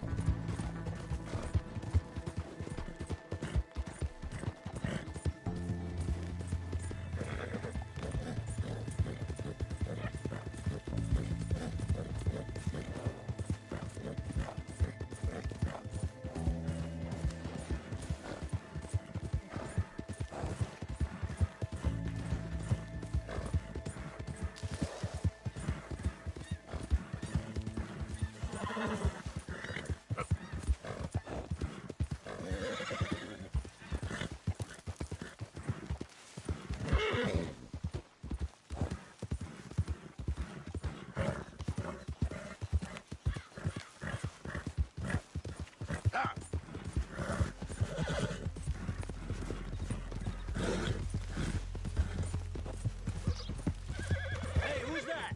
Hey, who's that?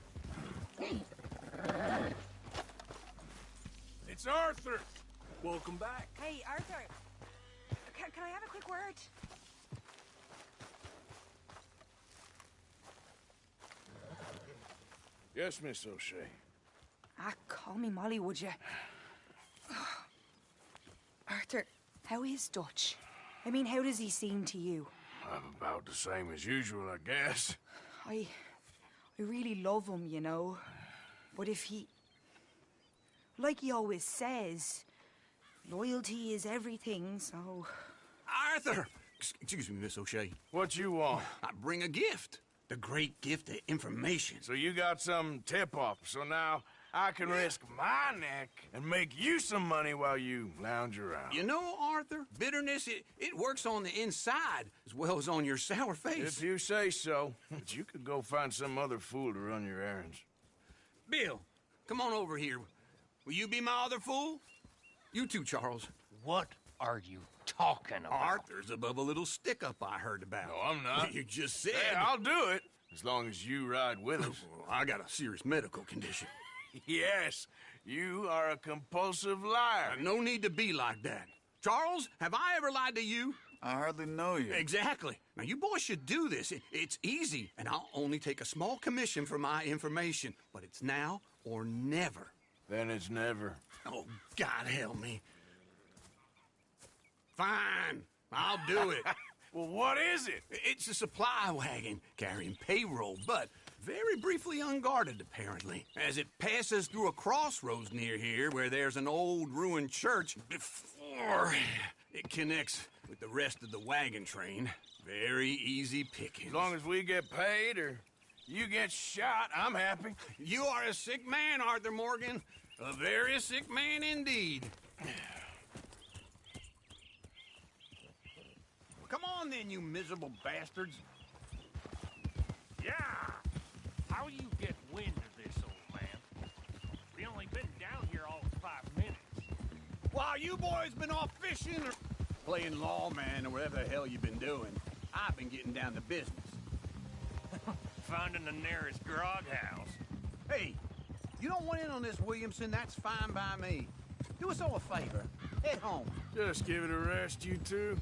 It's Arthur. Welcome back. Hey, Arthur. Can I have a quick word? Yes, Miss O'Shea. Call me Molly, would you? Arthur, how is Dutch? I mean, how does he seem to you? I'm about the same as usual, I guess. I really love him, you know. But if he... Like he always says, loyalty is everything, so... Arthur! Excuse me, Miss O'Shea. What you want? I bring a gift. The great gift of information. So you got some tip-off, so now I can risk my neck and make you some money while you lounge around. You know, Arthur, bitterness, it works on the inside as well as on your sour face. If you say so. But you could go find some other fool to run your errands. Bill, come on over here. Will you be my other fool? You too, Charles. What are you talking about? Arthur's above a little stick-up I heard about. No, I'm not. You just said... Yeah, I'll do it, as long as you ride with us. Well, I got a serious medical condition. Yes, you are a compulsive liar. No need to be like that. Charles, have I ever lied to you? I hardly know you. Exactly. Now, you boys should do this. It's easy, and I'll only take a small commission for my information. But it's now or never. Then it's never. Oh, God help me. Fine, I'll do it. Well, what is it? It's a supply wagon carrying payroll, but very briefly unguarded, apparently, as it passes through a crossroads near here where there's an old ruined church before it connects with the rest of the wagon train. Very easy picking. As long as we get paid or you get shot, I'm happy. You are a sick man, Arthur Morgan. A very sick man indeed. Come on then, you miserable bastards. Yeah! How you get wind of this, old man? We only been down here all of 5 minutes. While you boys been off fishing or playing lawman or whatever the hell you've been doing, I've been getting down to business. Finding the nearest grog house. Hey, you don't want in on this, Williamson, that's fine by me. Do us all a favor. Head home. Just give it a rest, you two.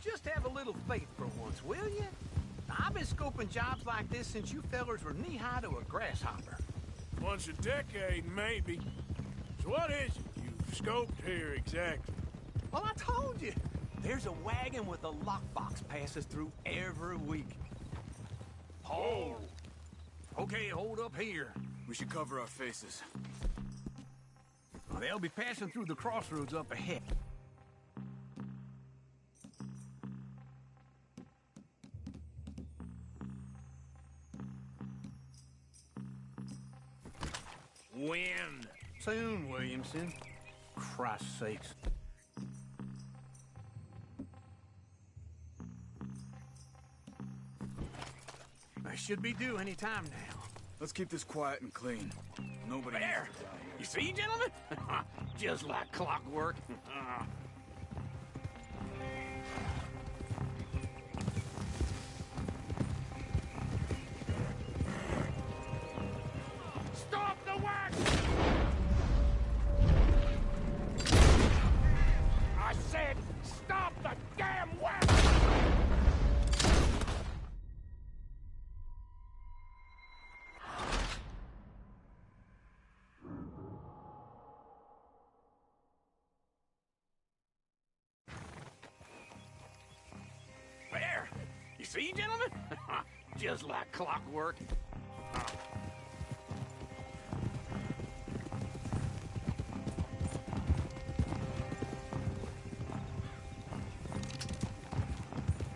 Just have a little faith for once, will you? Now, I've been scoping jobs like this since you fellers were knee-high to a grasshopper. Once a decade, maybe. So what is it you've scoped here exactly? Well, I told you. There's a wagon with a lockbox passes through every week. Hold. Okay, hold up here. We should cover our faces. Well, they'll be passing through the crossroads up ahead. When? Soon, Williamson. Christ's sakes. I should be due any time now. Let's keep this quiet and clean. Nobody There! You see, gentlemen? Just like clockwork. Stop the wagon! I said, stop the damn wagon! There! You see, gentlemen? Just like clockwork.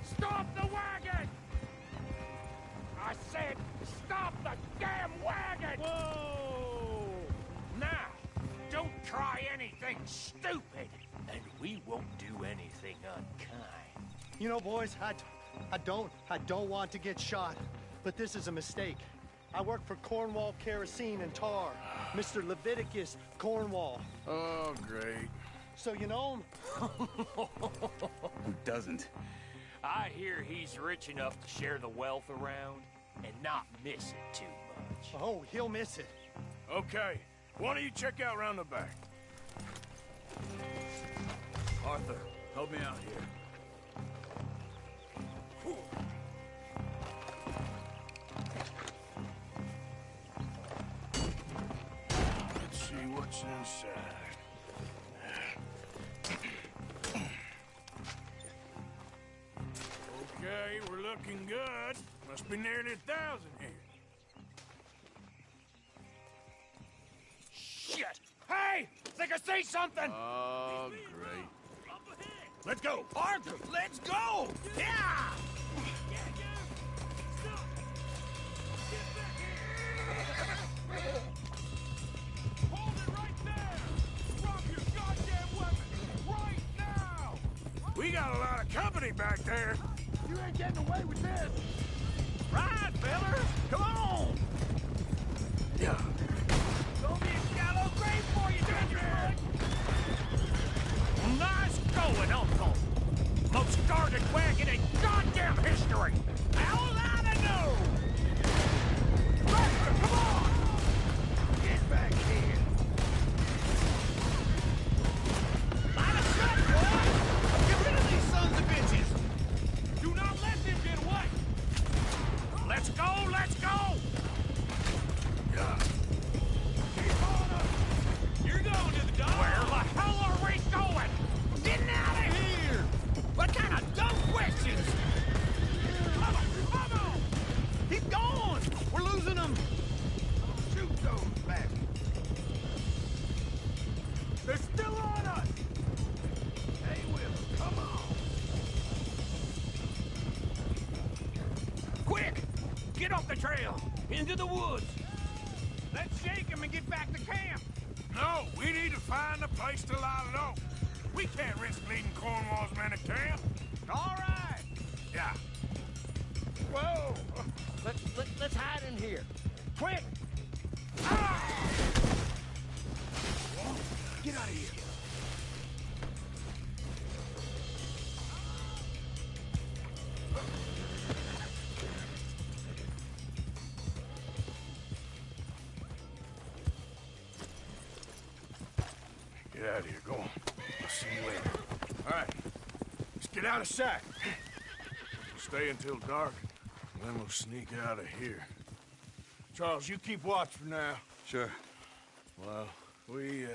Stop the wagon! I said, stop the damn wagon! Whoa! Now, don't try anything stupid, and we won't do anything unkind. You know, boys, I don't want to get shot, but this is a mistake. I work for Cornwall Kerosene and Tar, Mr. Leviticus Cornwall. Oh, great. So you know him? Who doesn't? I hear he's rich enough to share the wealth around and not miss it too much. Oh, he'll miss it. Okay, why don't you check out round the back? Arthur, help me out here. Let's see what's inside. Okay, we're looking good. Must be nearly 1,000 here. Shit! Hey! Think I see something! Oh, great. Let's go! Arthur, let's go! Yeah! Hold it right there! Drop your goddamn weapon! Right now! We got a lot of company back there. You ain't getting away with this! Right, feller! Come on! Yeah. Gonna be a shallow grave for you, Dangerous! Nice going, Uncle! Most guarded wagon in goddamn history! How will I know? Buster, come on! Get back here! Line us up, boy! Get rid of these sons of bitches! Do not let them get away! Let's go, let's go! Yeah. Keep on up! You're going to the dog! Where the hell are we going? Getting out of here! What kind of dumb questions? Come on! Keep going! We're losing them! Shoot those bastards! They're still on us! Hey, Will, come on! Quick! Get off the trail! Into the woods! Let's shake him and get back to camp! No, we need to find a place to lie low. We can't risk leading Cornwall's men to camp. All right! Yeah. Whoa! Let's hide in here. Quick! Get out of here. Get out of here. Go on. I'll see you later. All right. Let's get out of sight. Stay until dark, then we'll sneak out of here. Charles, you keep watch for now. Sure. Well, we,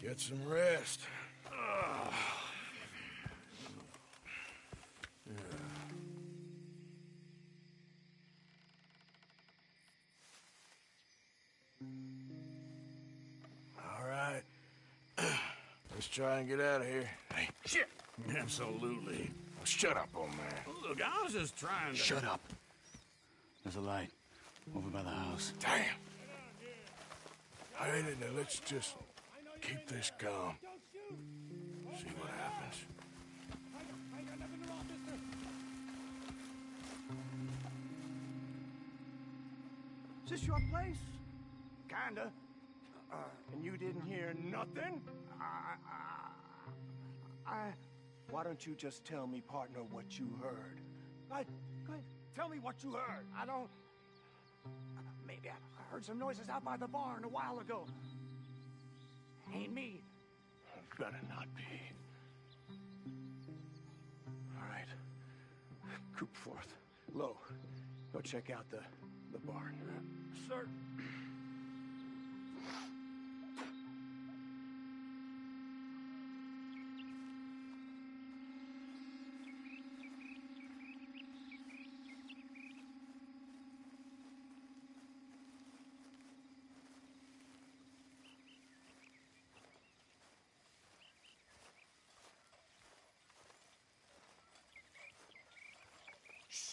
get some rest. All right. Let's try and get out of here. Hey, shit! Absolutely. Well, shut up, old man. Look, I was just trying to... Shut up. There's a light over by the house. Damn. All right, now let's just keep this calm. See what happens. Is this your place? Kinda. And you didn't hear nothing? Why don't you just tell me, partner, what you heard? Go ahead. Tell me what you heard. I don't... Maybe I heard some noises out by the barn a while ago. Ain't me. Better not be. All right. Group forth. Low. Go check out the barn. Sir.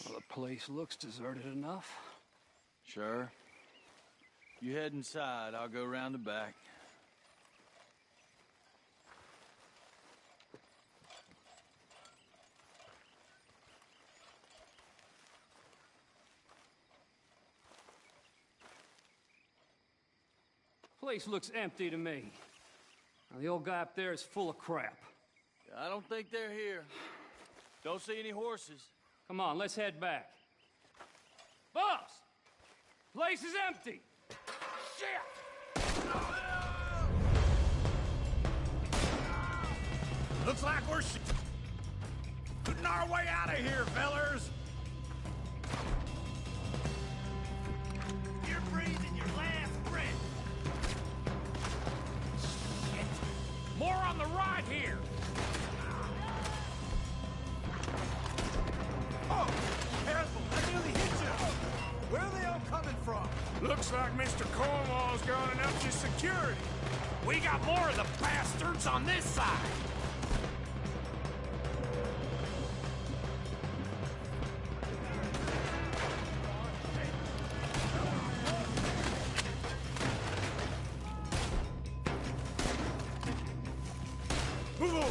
Well, the place looks deserted enough. Sure. You head inside, I'll go round the back. Place looks empty to me. Now, the old guy up there is full of crap. I don't think they're here. Don't see any horses. Come on, let's head back. Boss! Place is empty! Shit! Looks like we're shooting our way out of here, fellers! You're breathing your last breath. Shit! More on the right here! Oh! Careful! That nearly hit you! Where are they all coming from? Looks like Mr. Cornwall's gone and upped his security. We got more of the bastards on this side! Move over!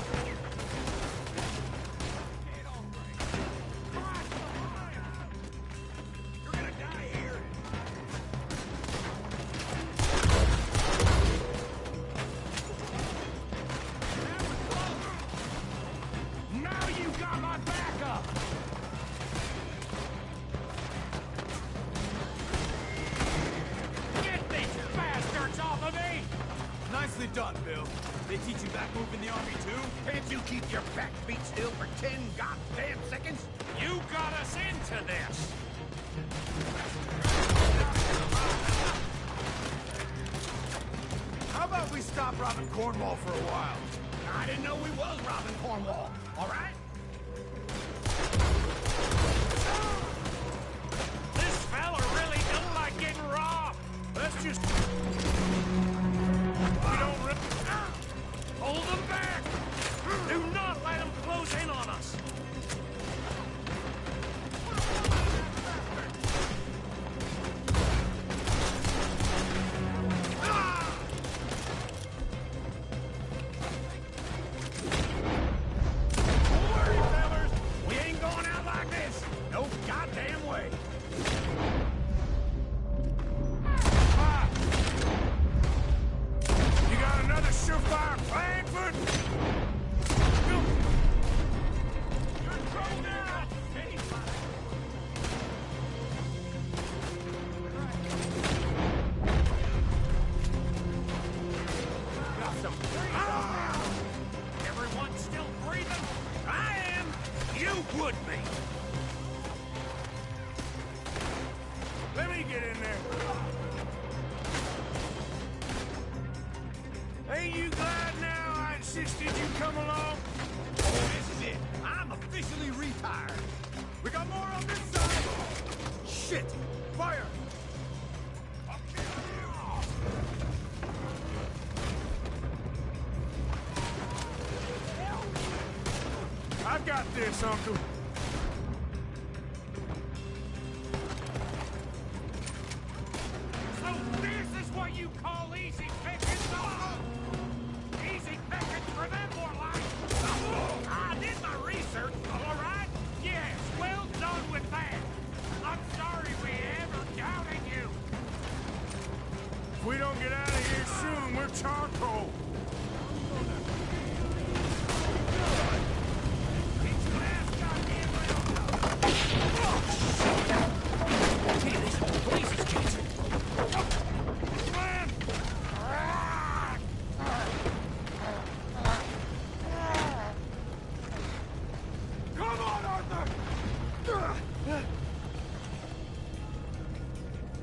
Nicely done, Bill. They teach you back move in the army, too? Can't you keep your back feet still for 10 goddamn seconds? You got us into this! How about we stop robbing Cornwall for a while? I didn't know we was robbing Cornwall, all right? This fella really don't like getting robbed! Let's just... Hold them back! Do not let them close in on us! Don't worry, fellas. We ain't going out like this. No goddamn way. You got another surefire plan, Foot? You're in trouble now! Got some... Everyone still breathing? I am. You would be! Let me get in there. Ain't you glad now I insisted you come along? This is it. I'm officially retired. We got more on this side. Shit! Fire! I've got this, Uncle. So this is what you call easy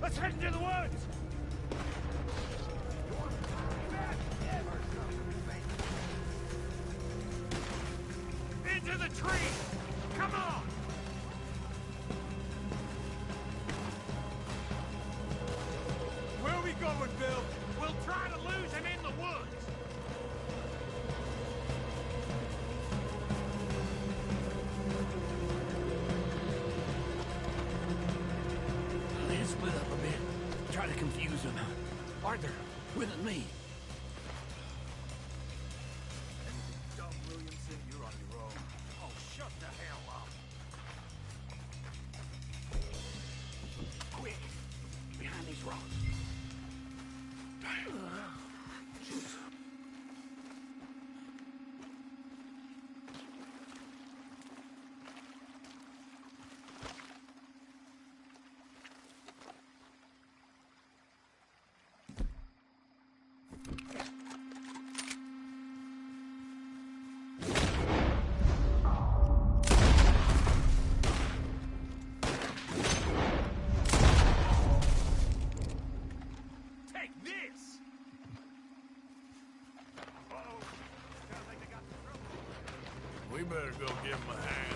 Let's head into the woods! Into the tree! Come on! Where are we going, Bill? We'll try to lose him in the woods! Let's split up a bit. Try to confuse them. Arthur, with me. Dumb Williamson, you're on your own. Oh, shut the hell up! Quick! Behind these rocks. Take this! Uh-oh. Sounds like they got some trouble. We better go give him a hand.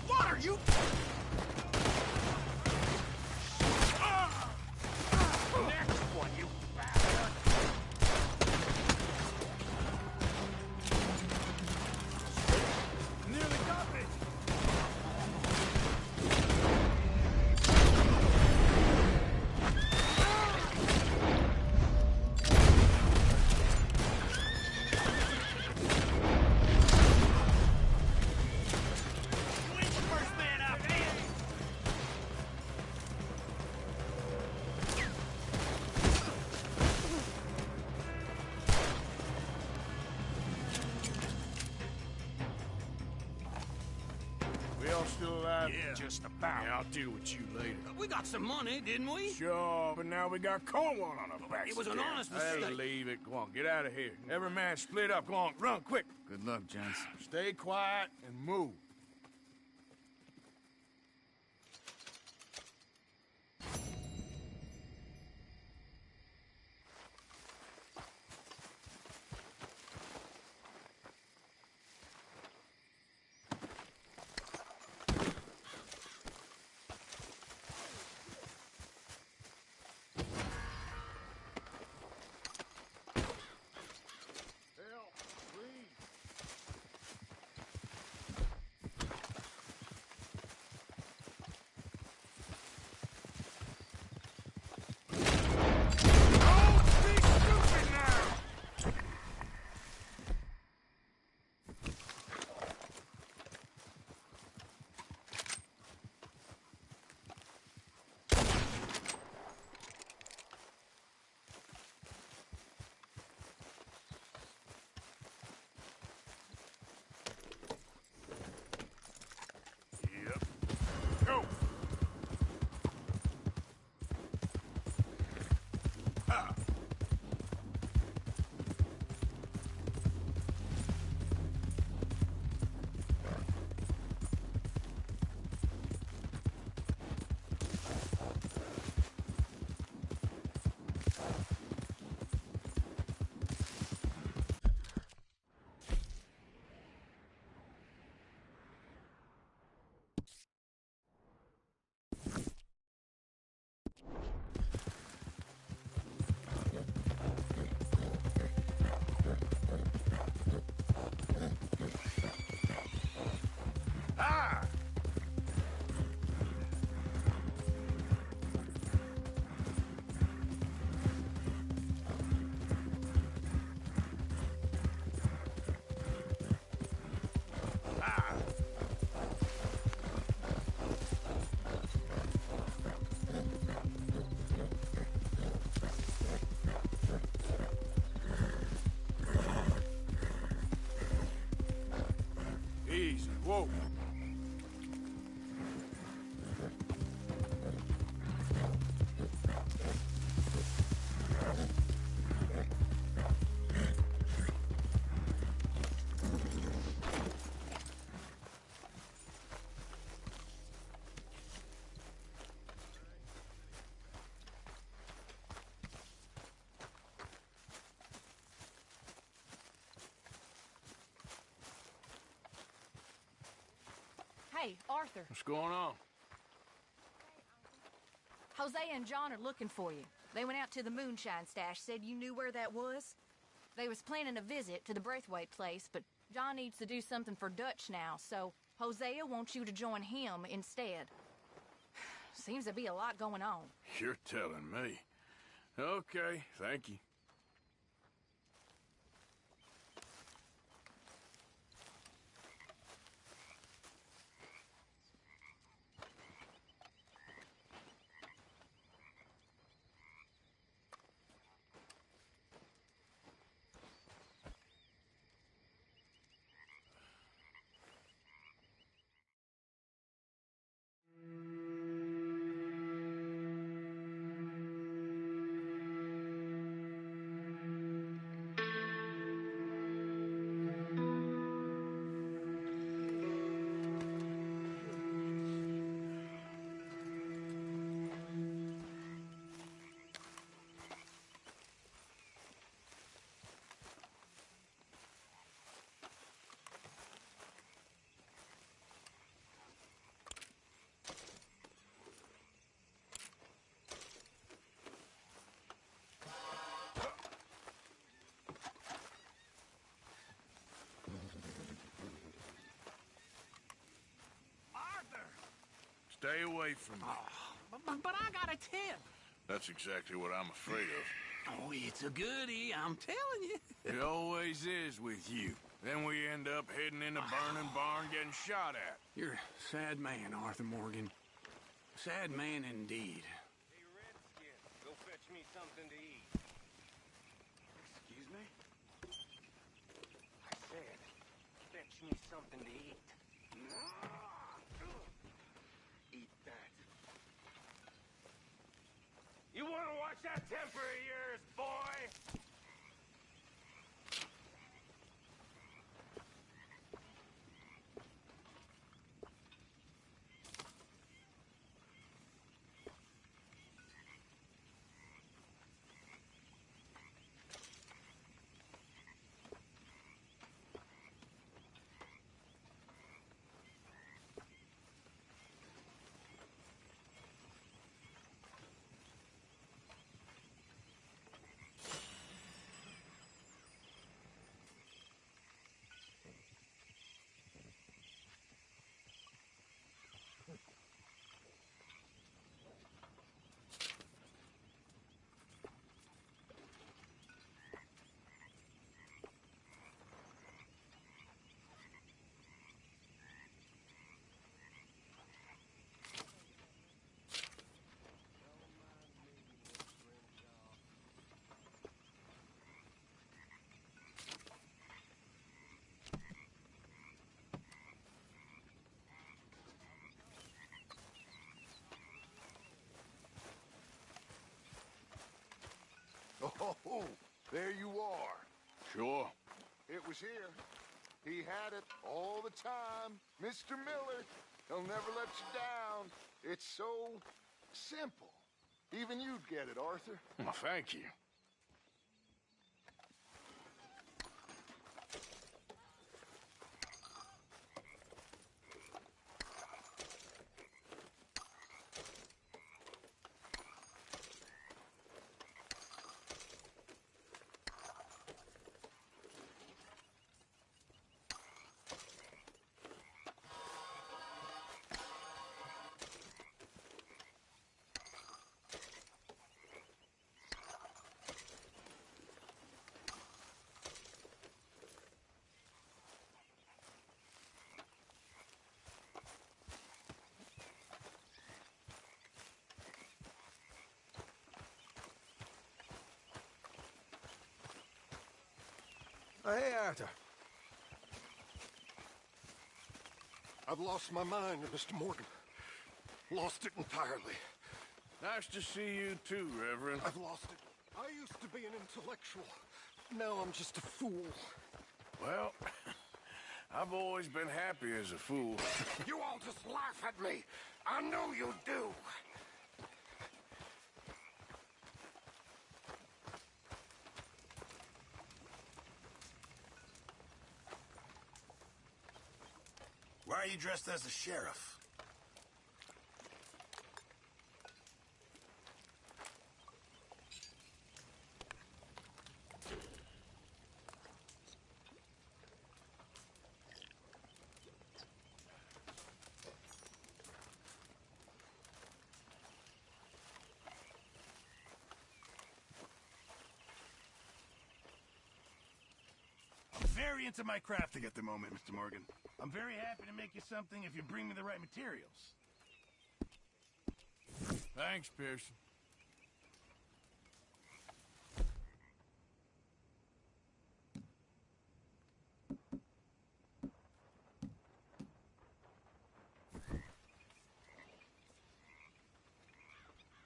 What are you? Next one, you bastard! Nearly got me! First man up, man! We all still alive? Yeah. Just about. Yeah, I'll deal with you later. We got some money, didn't we? Sure, but now we got Cornwall on our backs. It was an again. honest Hey, mistake. leave it. Go on, get out of here. Every man split up. Go on, run, quick. Good luck, gents. Stay quiet and move. Hey, Arthur. What's going on? Hosea and John are looking for you. They went out to the moonshine stash, said you knew where that was. They was planning a visit to the Braithwaite place, but John needs to do something for Dutch now, so Hosea wants you to join him instead. Seems to be a lot going on. You're telling me. Okay, thank you. Stay away from me. But I got a tip. That's exactly what I'm afraid of. Oh, it's a goodie, I'm telling you. It always is with you. Then we end up heading in a burning barn getting shot at. You're a sad man, Arthur Morgan. Sad man indeed. Hey, Redskin, go fetch me something to eat. Excuse me? I said, fetch me something to eat. Eat that. You want to watch that temper of yours, boy? Oh, there you are. Sure. It was here. He had it all the time. Mr. Miller, he'll never let you down. It's so simple. Even you'd get it, Arthur. Well, thank you. Hey, Arthur. I've lost my mind, Mr. Morgan. Lost it entirely. Nice to see you too, Reverend. I've lost it. I used to be an intellectual. Now I'm just a fool. Well, I've always been happy as a fool. You all just laugh at me. I know you do. Why are you dressed as the sheriff? Very into my crafting at the moment, Mr. Morgan. I'm very happy to make you something if you bring me the right materials. Thanks, Pearson.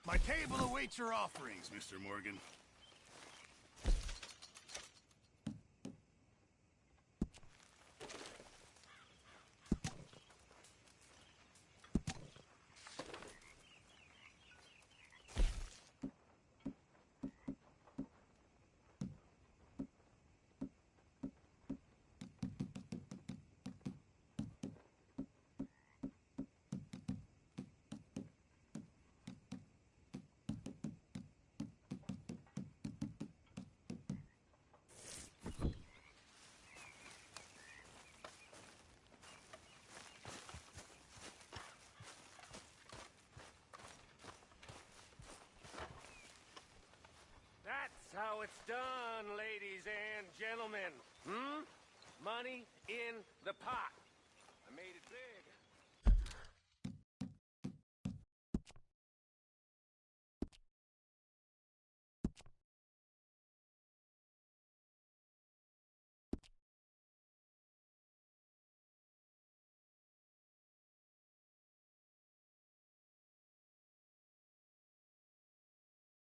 My table awaits your offerings, Mr. Morgan. That's how it's done, ladies and gentlemen. Money in the pot. I made it big.